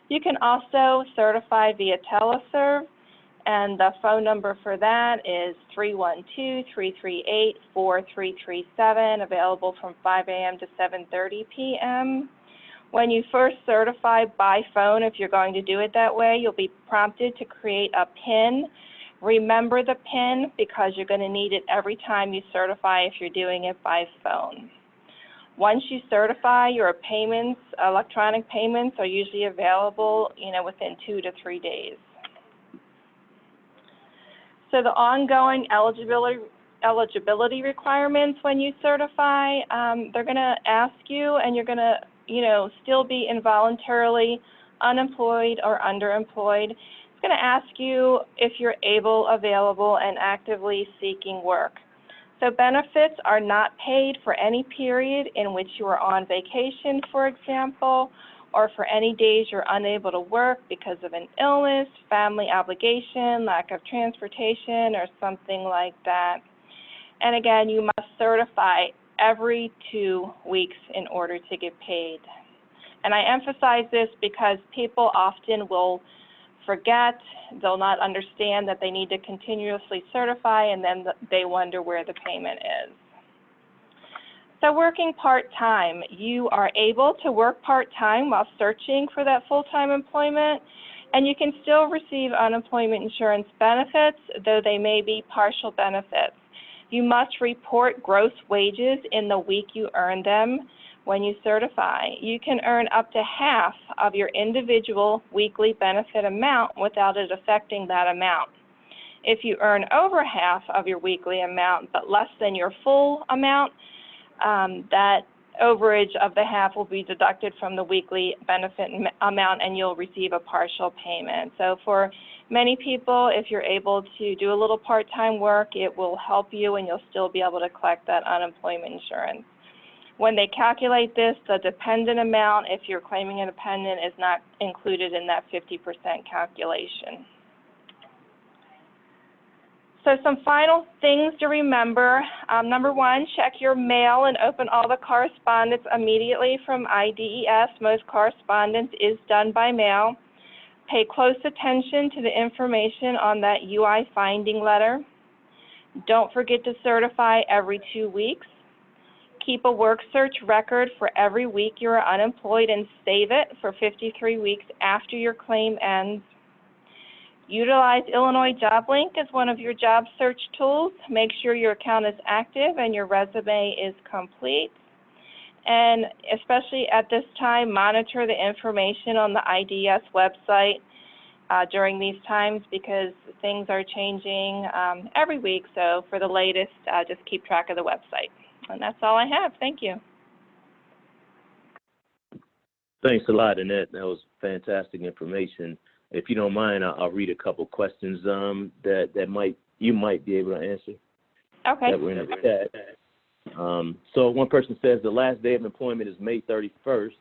You can also certify via teleserve, and the phone number for that is 312-338-4337, available from 5 a.m. to 7:30 p.m. When you first certify by phone, if you're going to do it that way, you'll be prompted to create a PIN. Remember the PIN because you're going to need it every time you certify if you're doing it by phone. Once you certify, your payments, electronic payments, are usually available, within 2 to 3 days. So the ongoing eligibility requirements when you certify, they're going to ask you, and you're going to still be involuntarily unemployed or underemployed. It's going to ask you if you're able, available, and actively seeking work. So benefits are not paid for any period in which you are on vacation, for example, or for any days you're unable to work because of an illness, family obligation, lack of transportation, or something like that. And again, you must certify every 2 weeks in order to get paid. And I emphasize this because people often will forget, they'll not understand that they need to continuously certify, and then they wonder where the payment is. So working part-time, you are able to work part-time while searching for that full-time employment, and you can still receive unemployment insurance benefits, though they may be partial benefits. You must report gross wages in the week you earn them when you certify. You can earn up to half of your individual weekly benefit amount without it affecting that amount. If you earn over half of your weekly amount but less than your full amount, that overage of the half will be deducted from the weekly benefit amount, and you'll receive a partial payment. So for many people, if you're able to do a little part-time work, it will help you, and you'll still be able to collect that unemployment insurance. When they calculate this, the dependent amount, if you're claiming a dependent, is not included in that 50% calculation. So some final things to remember. Number one, check your mail and open all the correspondence immediately from IDES. Most correspondence is done by mail. Pay close attention to the information on that UI finding letter. Don't forget to certify every 2 weeks. Keep a work search record for every week you are unemployed and save it for 53 weeks after your claim ends. Utilize Illinois Job Link as one of your job search tools. Make sure your account is active and your resume is complete. And especially at this time, monitor the information on the IDS website during these times, because things are changing every week. So for the latest, just keep track of the website. And that's all I have. Thank you. Thanks a lot, Annette. That was fantastic information. If you don't mind, I'll read a couple questions that you might be able to answer. Okay. That were in the chat. So one person says the last day of employment is May 31st.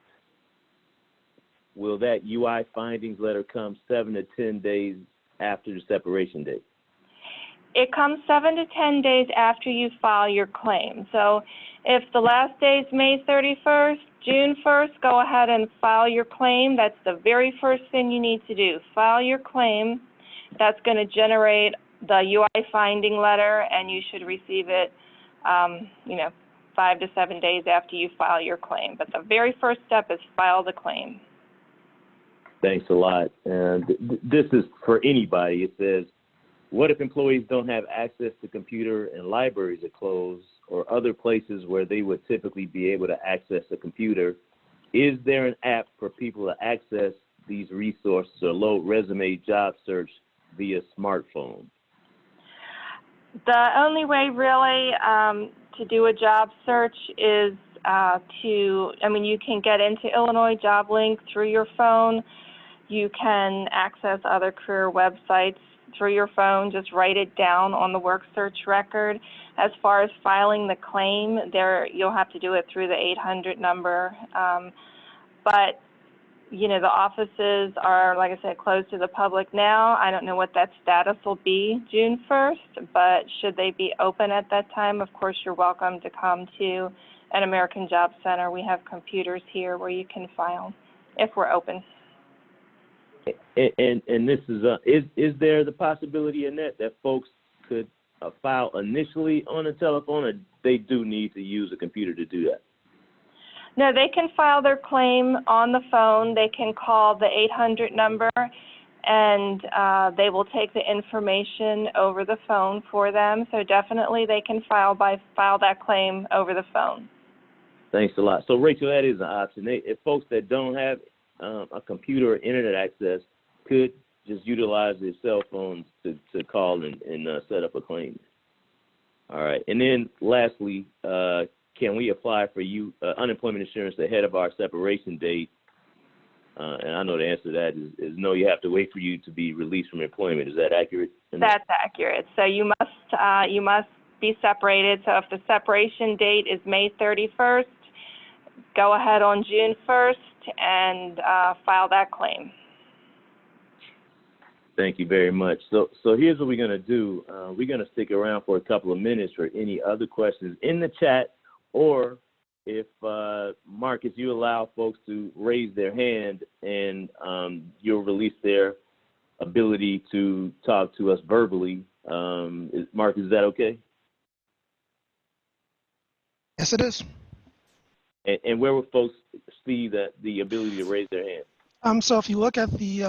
Will that UI findings letter come 7 to 10 days after the separation date? It comes 7 to 10 days after you file your claim. So if the last day is May 31st, June 1st, go ahead and file your claim. That's the very first thing you need to do. File your claim. That's going to generate the UI finding letter, and you should receive it, 5 to 7 days after you file your claim. But the very first step is file the claim. Thanks a lot. And this is for anybody. It says, what if employees don't have access to computer and libraries are closed or other places where they would typically be able to access a computer? Is there an app for people to access these resources or load resume job search via smartphone? The only way really to do a job search is you can get into Illinois Job Link through your phone. You can access other career websites through your phone. Just write it down on the work search record. As far as filing the claim, you'll have to do it through the 800 number. But the offices are, like I said, closed to the public now. I don't know what that status will be June 1st, but should they be open at that time, of course, you're welcome to come to an American Job Center. We have computers here where you can file if we're open. And this is there the possibility, Annette, that folks could file initially on a telephone, or they do need to use a computer to do that? No, they can file their claim on the phone. They can call the 800 number, and they will take the information over the phone for them. So definitely they can file that claim over the phone. Thanks a lot. So, Rachel, that is an option. If folks that don't have a computer or internet access could just utilize their cell phones to call and set up a claim. All right. And then lastly, can we apply for unemployment insurance ahead of our separation date? And I know the answer to that is no. You have to wait for you to be released from employment. Is that accurate? That's accurate. So you must be separated. So if the separation date is May 31st, go ahead on June 1st and file that claim. Thank you very much. So here's what we're going to do. We're going to stick around for a couple of minutes for any other questions in the chat, or if, Marcus, you allow folks to raise their hand and you'll release their ability to talk to us verbally. Marcus, is that okay? Yes, it is. And where will folks see the ability to raise their hand? So if you look at the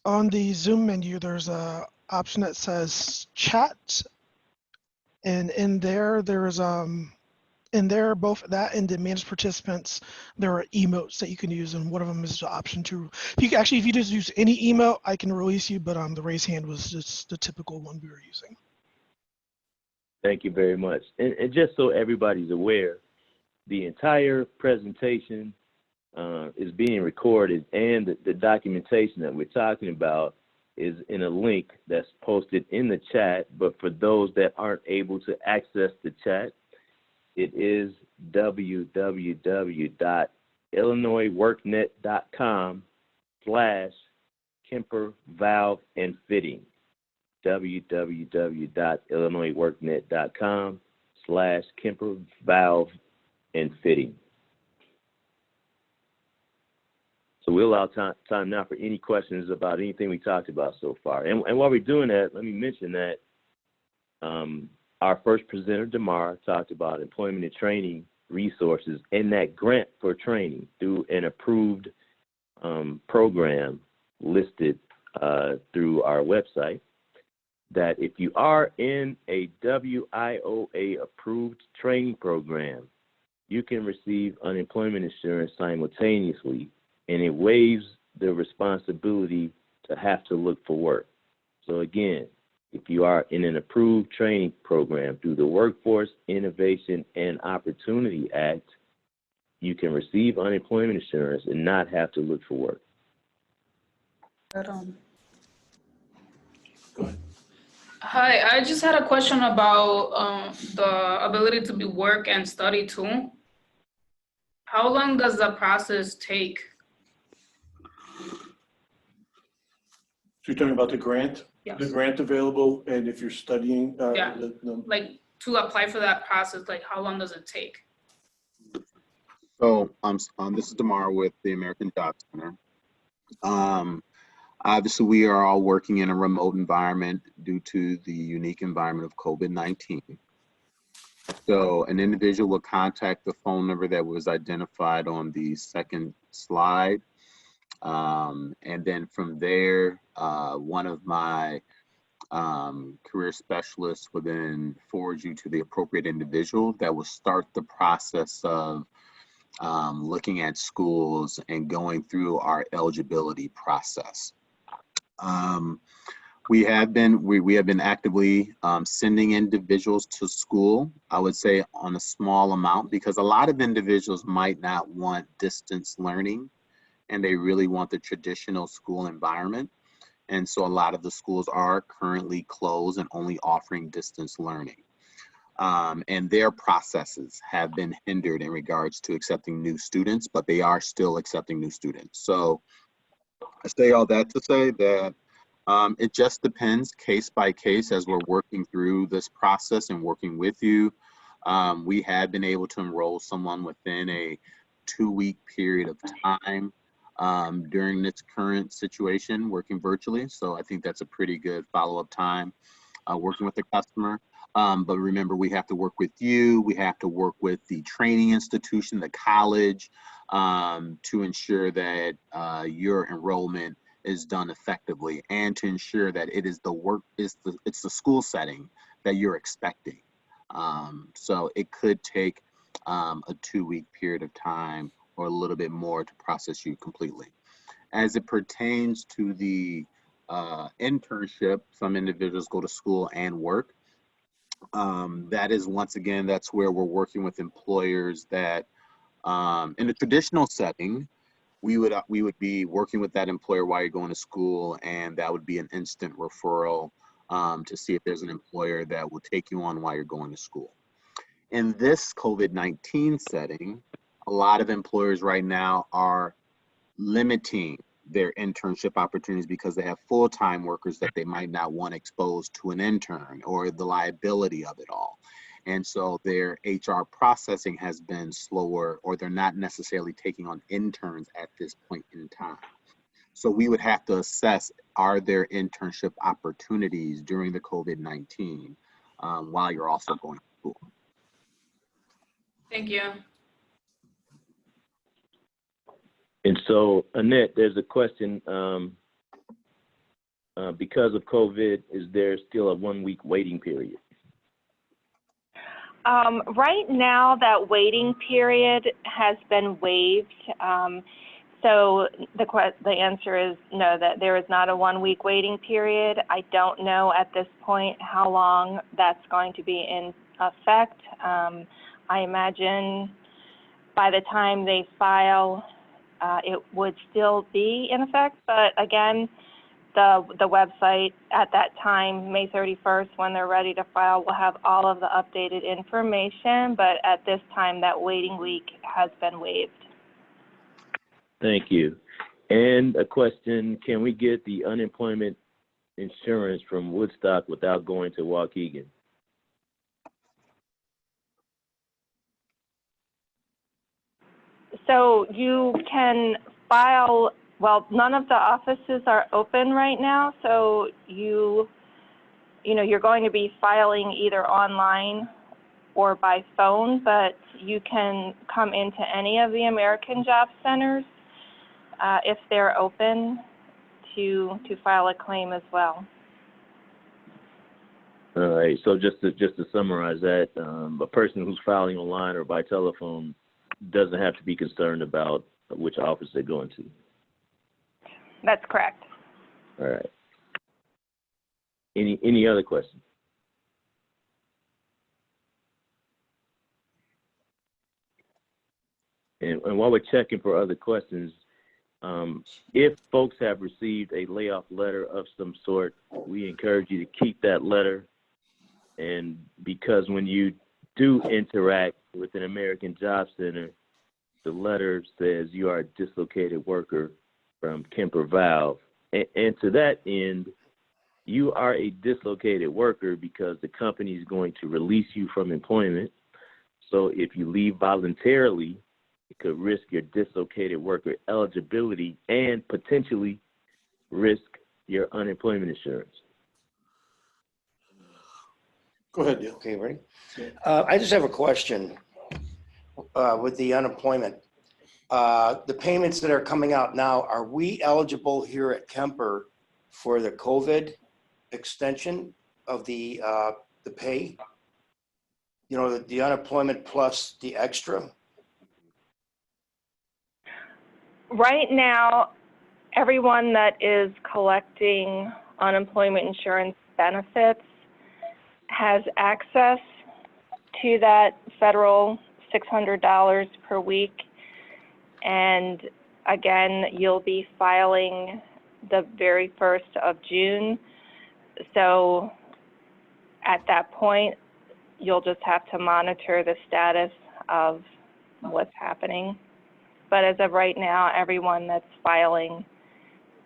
on the Zoom menu, there's a option that says chat, and in there both that and the managed participants, there are emotes that you can use, and one of them is the option to. If you just use any emote, I can release you, but the raise hand was just the typical one we were using. Thank you very much. And just so everybody's aware, the entire presentation is being recorded, and the documentation that we're talking about is in a link that's posted in the chat. But for those that aren't able to access the chat, it is www.illinoisworknet.com/Kemper Valve and Fitting. www.illinoisworknet.com/Kemper Valve and Fitting. So we'll allow time now for any questions about anything we talked about so far. And while we're doing that, let me mention that our first presenter, Damar, talked about employment and training resources and that grant for training through an approved program listed through our website, that if you are in a WIOA approved training program, you can receive unemployment insurance simultaneously, and it waives the responsibility to have to look for work. So again, if you are in an approved training program through the Workforce Innovation and Opportunity Act, you can receive unemployment insurance and not have to look for work. Go ahead. Hi, I just had a question about the ability to be work and study too. How long does the process take? So you're talking about the grant? Yes. The grant available, and if you're studying? Yeah. Like to apply for that process, like how long does it take? So this is Damar with the American Job Center. Obviously, we are all working in a remote environment due to the unique environment of COVID-19. So an individual will contact the phone number that was identified on the second slide. And then from there, one of my career specialists will then forward you to the appropriate individual that will start the process of looking at schools and going through our eligibility process. We have been actively sending individuals to school, I would say on a small amount, because a lot of individuals might not want distance learning and they really want the traditional school environment. And so a lot of the schools are currently closed and only offering distance learning. And their processes have been hindered in regards to accepting new students, but they are still accepting new students. So I say all that to say that it just depends case by case as we're working through this process and working with you. We have been able to enroll someone within a 2-week period of time during this current situation, working virtually. So I think that's a pretty good follow-up time working with the customer. But remember, we have to work with you. We have to work with the training institution, the college, to ensure that your enrollment is done effectively, and to ensure that it is it's the school setting that you're expecting. So it could take a 2-week period of time or a little bit more to process you completely. As it pertains to the internship, some individuals go to school and work. That is, once again, that's where we're working with employers that in the traditional setting, we would be working with that employer while you're going to school, and that would be an instant referral to see if there's an employer that will take you on while you're going to school. In this COVID-19 setting, a lot of employers right now are limiting their internship opportunities because they have full-time workers that they might not want exposed to an intern or the liability of it all. And so their HR processing has been slower, or they're not necessarily taking on interns at this point in time. So we would have to assess, are there internship opportunities during the COVID-19 while you're also going to school? Thank you. And so, Annette, there's a question. Because of COVID, is there still a 1-week waiting period? Right now, that waiting period has been waived. So the answer is no, that there is not a 1-week waiting period. I don't know at this point how long that's going to be in effect. I imagine by the time they file, it would still be in effect. But again, the website at that time, May 31st, when they're ready to file, will have all of the updated information. But at this time, that waiting week has been waived. Thank you. And a question, can we get the unemployment insurance from Woodstock without going to Waukegan? So you can file, well, none of the offices are open right now, so you're going to be filing either online or by phone, but you can come into any of the American Job Centers if they're open to file a claim as well. All right, so just to summarize that, a person who's filing online or by telephone doesn't have to be concerned about which office they're going to. That's correct. All right. Any other questions? And while we're checking for other questions, if folks have received a layoff letter of some sort, we encourage you to keep that letter. And because when you do interact with an American Job Center, the letter says you are a dislocated worker from Kemper Valve. And to that end, you are a dislocated worker because the company is going to release you from employment. So if you leave voluntarily, it could risk your dislocated worker eligibility and potentially risk your unemployment insurance. Go ahead, Neil. Okay, ready? I just have a question with the unemployment. The payments that are coming out now, are we eligible here at Kemper for the COVID extension of the pay? You know, the unemployment plus the extra? Right now, everyone that is collecting unemployment insurance benefits has access to that federal $600 per week. And again, you'll be filing the very 1st of June. So at that point, you'll just have to monitor the status of what's happening. But as of right now, everyone that's filing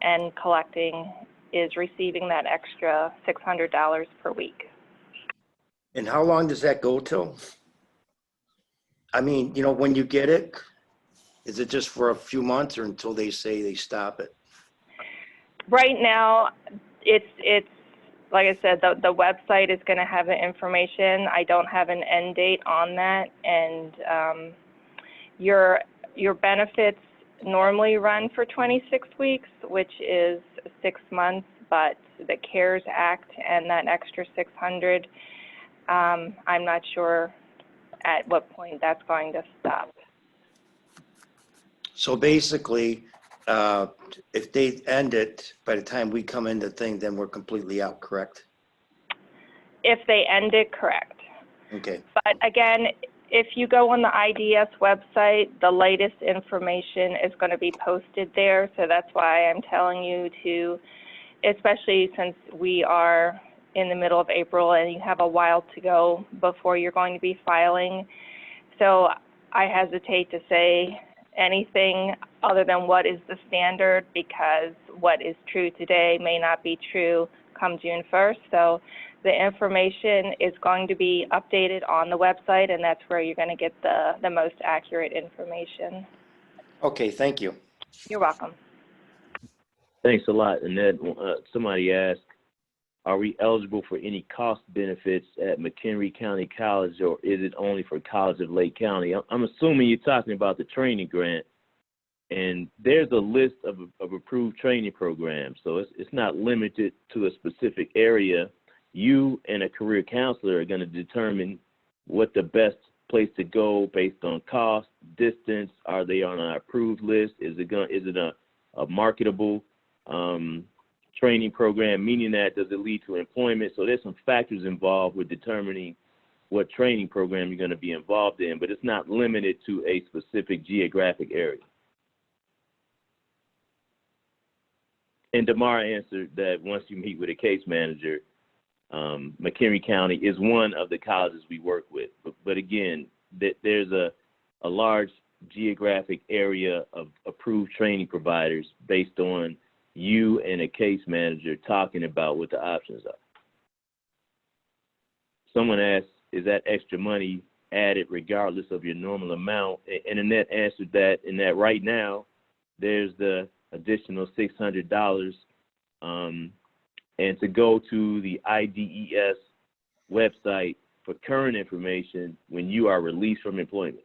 and collecting is receiving that extra $600 per week. And how long does that go till? I mean, you know, when you get it, is it just for a few months or until they say they stop it? Right now, it's like I said, the website is going to have the information. I don't have an end date on that, and your benefits normally run for 26 weeks, which is 6 months. But the CARES Act and that extra 600, I'm not sure at what point that's going to stop. So basically, if they end it by the time we come in the thing, then we're completely out, correct? If they end it, correct. Okay. But again, if you go on the IDS website, the latest information is going to be posted there. So that's why I'm telling you to, especially since we are in the middle of April and you have a while to go before you're going to be filing. So I hesitate to say anything other than what is the standard, because what is true today may not be true come June 1st. So the information is going to be updated on the website, and that's where you're going to get the most accurate information. Okay, thank you. You're welcome. Thanks a lot, Annette. Somebody asked, are we eligible for any cost benefits at McHenry County College, or is it only for College of Lake County? I'm assuming you're talking about the training grant, and there's a list of approved training programs, so it's not limited to a specific area. You and a career counselor are going to determine what the best place to go based on cost, distance. Are they on an approved list? Is it a marketable training program, meaning that does it lead to employment? So there's some factors involved with determining what training program you're going to be involved in, but it's not limited to a specific geographic area. And Damar answered that once you meet with a case manager, McHenry County is one of the colleges we work with. But again, there's a large geographic area of approved training providers based on you and a case manager talking about what the options are. Someone asked, is that extra money added regardless of your normal amount? And Annette answered that, in that right now, there's the additional $600. And to go to the IDES website for current information when you are released from employment.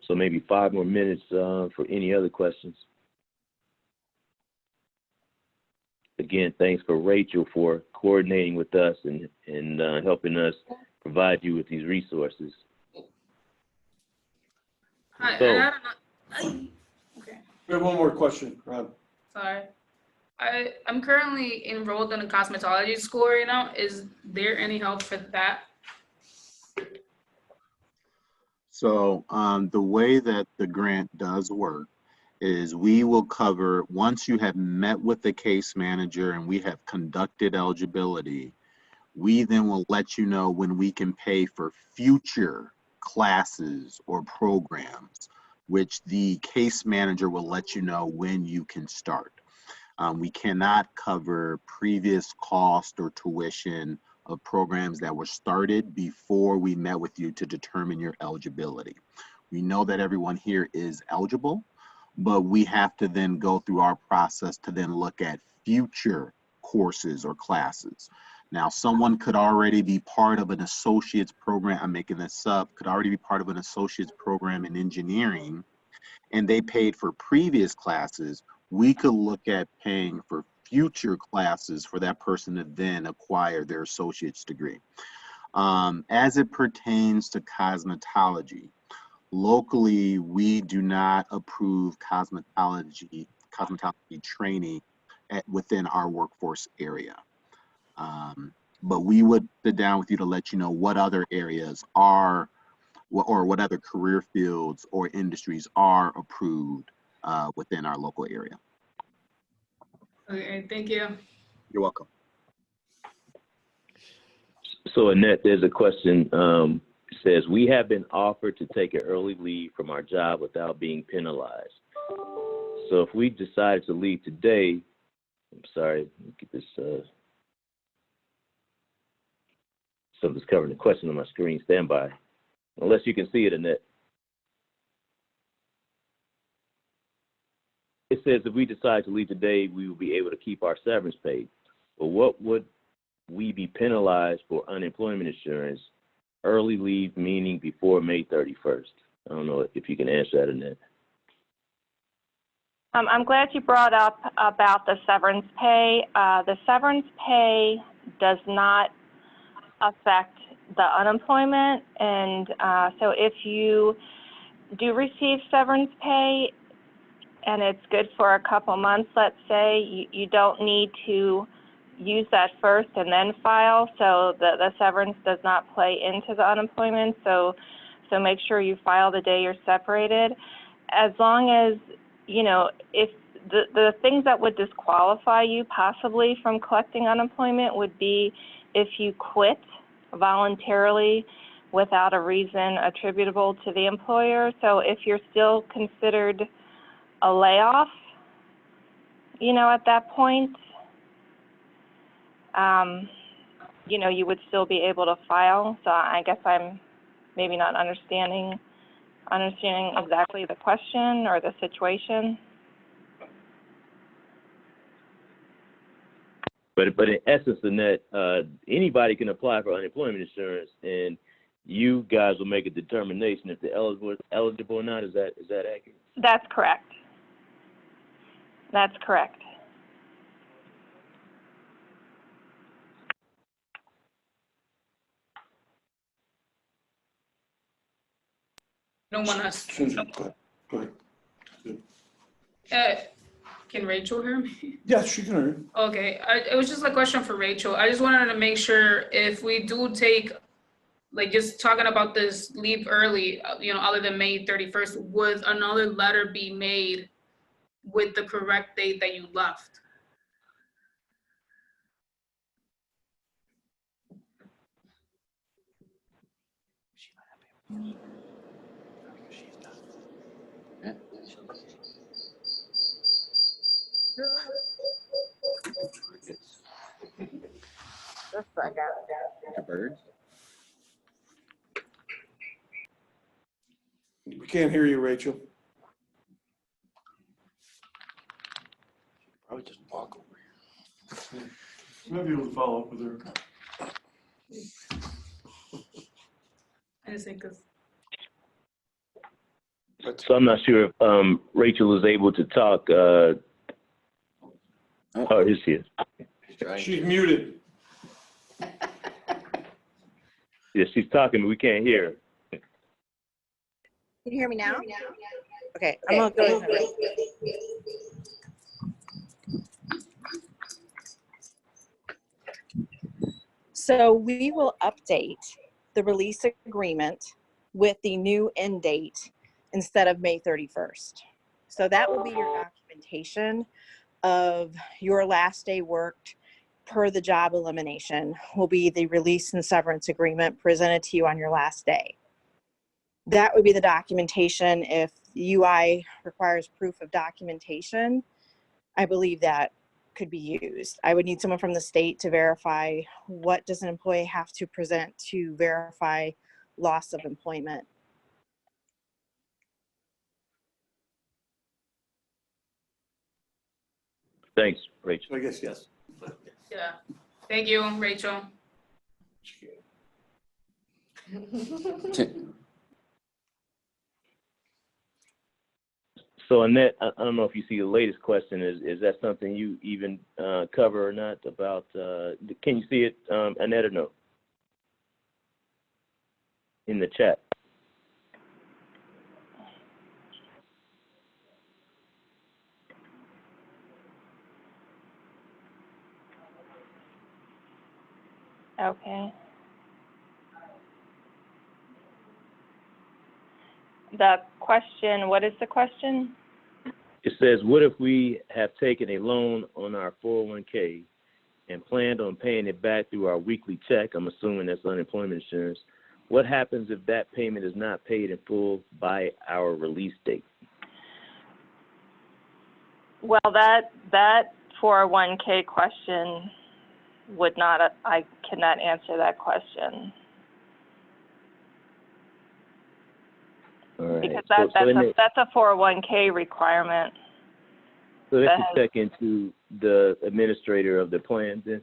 So maybe 5 more minutes for any other questions. Again, thanks for Rachel for coordinating with us and helping us provide you with these resources. Hi, So, okay. We have one more question, Ron. Sorry. I'm currently enrolled in a cosmetology school right now. Is there any help for that? So the way that the grant does work is we will cover, once you have met with the case manager and we have conducted eligibility, we then will let you know when we can pay for future classes or programs, which the case manager will let you know when you can start. We cannot cover previous cost or tuition of programs that were started before we met with you to determine your eligibility. We know that everyone here is eligible, but we have to then go through our process to then look at future courses or classes. Now, someone could already be part of an associate's program, I'm making this up, could already be part of an associate's program in engineering, and they paid for previous classes. We could look at paying for future classes for that person to then acquire their associate's degree. As it pertains to cosmetology, Locally, we do not approve cosmetology training within our workforce area. But we would sit down with you to let you know what other areas are, or what other career fields or industries are approved within our local area. Okay, thank you. You're welcome. So Annette, there's a question, says, we have been offered to take an early leave from our job without being penalized. So if we decided to leave today, I'm sorry, let me get this, something's covering the question on my screen, stand by. Unless you can see it, Annette. It says if we decide to leave today, we will be able to keep our severance pay. But what would we be penalized for unemployment insurance, early leave, meaning before May 31st? I don't know if you can answer that, Annette. I'm glad you brought up about the severance pay. The severance pay does not affect the unemployment, and so if you do receive severance pay and it's good for a couple months, let's say, you don't need to use that first and then file, so the severance does not play into the unemployment, so make sure you file the day you're separated. As long as, you know, if the things that would disqualify you possibly from collecting unemployment would be if you quit voluntarily without a reason attributable to the employer. So if you're still considered a layoff, you know, at that point, you know, you would still be able to file. So I guess I'm maybe not understanding exactly the question or the situation. But in essence, Annette, anybody can apply for unemployment insurance, and you guys will make a determination if they're eligible or not. Is that accurate? That's correct. That's correct. No one else. Susan, go ahead. Can Rachel hear me? Yes, she can hear you. Okay, it was just a question for Rachel. I just wanted to make sure if we do take, like just talking about this leave early, you know, other than May 31st, would another letter be made with the correct date that you left? The birds? We can't hear you, Rachel. Probably just walk over here. You might be able to follow up with her. I just think because So I'm not sure if Rachel is able to talk. Oh, here she is. She's muted. Yeah, she's talking, but we can't hear her. Can you hear me now? Okay, I'm gonna go ahead. So we will update the release agreement with the new end date instead of May 31st. So that will be your documentation of your last day worked per the job elimination will be the release and severance agreement presented to you on your last day. That would be the documentation. If UI requires proof of documentation, I believe that could be used. I would need someone from the state to verify what does an employee have to present to verify loss of employment. Thanks, Rachel. I guess yes. yeah. Thank you, Rachel. So Annette, I don't know if you see the latest question. Is that something you even cover or not about, can you see it, Annette, or no? In the chat. Okay. The question, what is the question? It says, what if we have taken a loan on our 401k and planned on paying it back through our weekly check? I'm assuming that's unemployment insurance. What happens if that payment is not paid in full by our release date? Well, that 401k question would not, I cannot answer that question. All right. Because that's a 401k requirement. So they should check into the administrator of the plan then?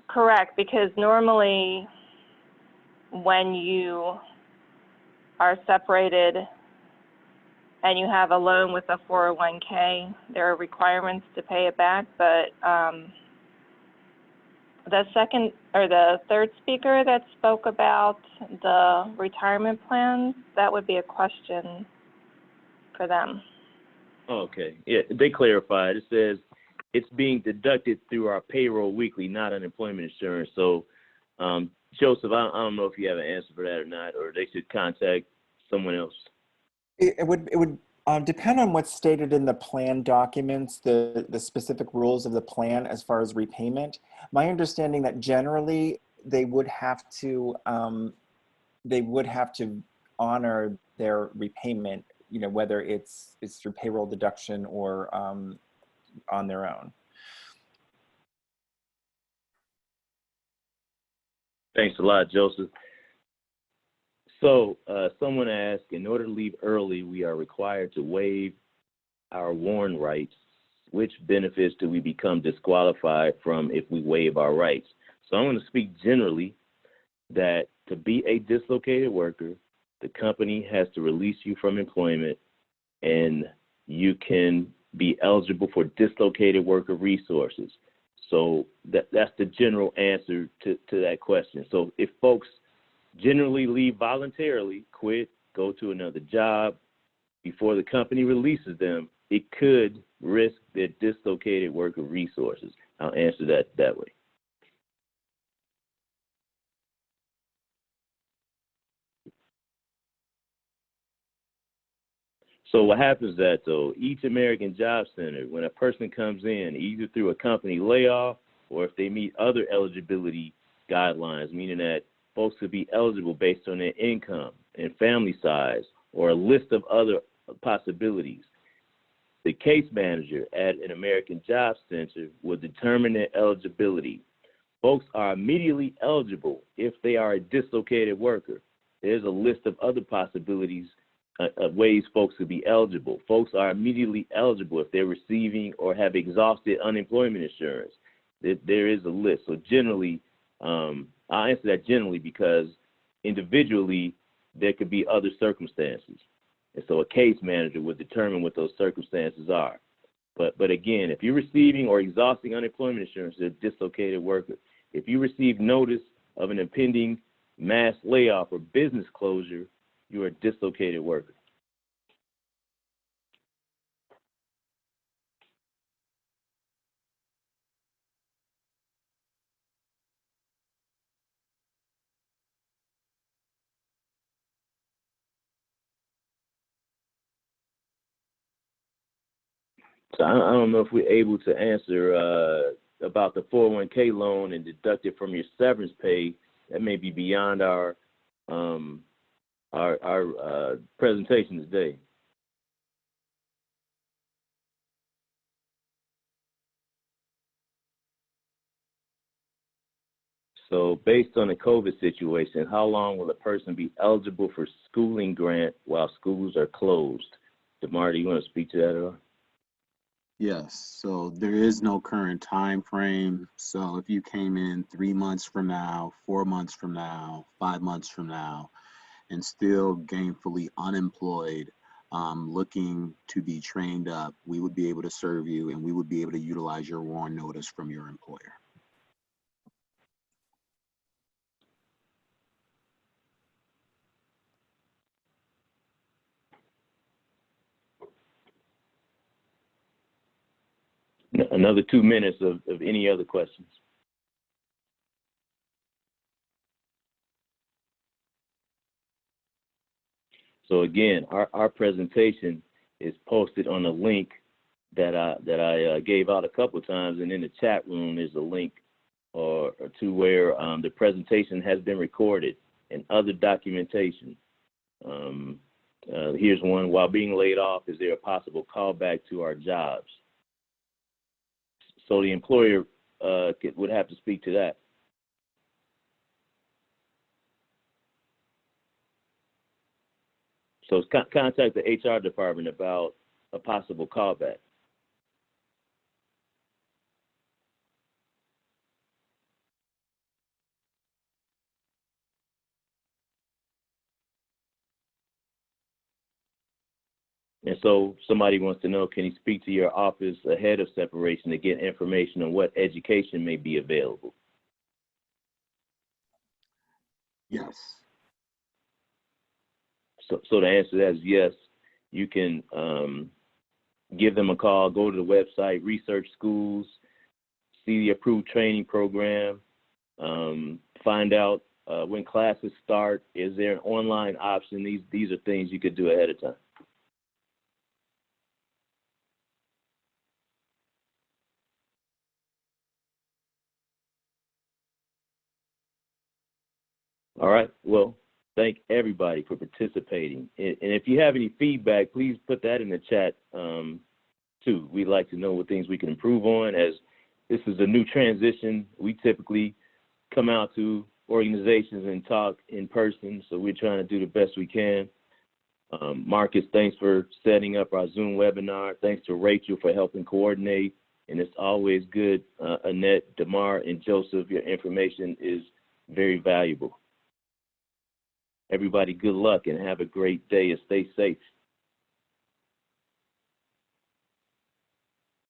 Correct, because normally when you are separated and you have a loan with a 401k, there are requirements to pay it back, but the second or the third speaker that spoke about the retirement plans, that would be a question for them. Okay. Yeah, they clarified. It says it's being deducted through our payroll weekly, not unemployment insurance. So, Joseph, I don't know if you have an answer for that or not, or they should contact someone else. It would depend on what's stated in the plan documents, the specific rules of the plan as far as repayment. My understanding that generally they would have to honor their repayment, you know, whether it's through payroll deduction or on their own. Thanks a lot, Joseph. So someone asked, in order to leave early, we are required to waive our WARN rights. Which benefits do we become disqualified from if we waive our rights? So I'm going to speak generally that to be a dislocated worker, the company has to release you from employment and you can be eligible for dislocated worker resources. So that's the general answer to that question. So if folks generally leave voluntarily, quit, go to another job before the company releases them, it could risk their dislocated worker resources. I'll answer that way. So what happens is that, though, each American Job Center, when a person comes in, either through a company layoff or if they meet other eligibility guidelines, meaning that folks could be eligible based on their income and family size or a list of other possibilities, the case manager at an American Job Center will determine their eligibility. Folks are immediately eligible if they are a dislocated worker. There's a list of other possibilities of ways folks could be eligible. Folks are immediately eligible if they're receiving or have exhausted unemployment insurance. There is a list. So generally, I'll answer that generally because individually there could be other circumstances. And so a case manager would determine what those circumstances are. But again, if you're receiving or exhausting unemployment insurance, you're a dislocated worker. If you receive notice of an impending mass layoff or business closure, you're a dislocated worker. So I don't know if we're able to answer about the 401k loan and deduct it from your severance pay. That may be beyond our presentation today. So based on the COVID situation, how long will a person be eligible for schooling grant while schools are closed? DeMar, do you want to speak to that at all? Yes, so there is no current time frame. So if you came in 3 months from now, 4 months from now, 5 months from now, and still gainfully unemployed, looking to be trained up, we would be able to serve you and we would be able to utilize your WARN notice from your employer. Another 2 minutes of any other questions. So again, our presentation is posted on a link that I gave out a couple of times, and in the chat room is a link or to where the presentation has been recorded and other documentation. Here's one: while being laid off, is there a possible callback to our jobs? So the employer would have to speak to that. So contact the HR department about a possible callback. And so somebody wants to know, can you speak to your office ahead of separation to get information on what education may be available? Yes. So the answer to that is yes. You can give them a call, go to the website, research schools, see the approved training program, find out when classes start. Is there an online option? These are things you could do ahead of time. All right. Well, thank everybody for participating. And if you have any feedback, please put that in the chat too. We'd like to know what things we can improve on. As this is a new transition, we typically come out to organizations and talk in person, so we're trying to do the best we can. Marcus, thanks for setting up our Zoom webinar. Thanks to Rachel for helping coordinate. And it's always good, Annette, Damar, and Joseph, your information is very valuable. Everybody, good luck and have a great day and stay safe.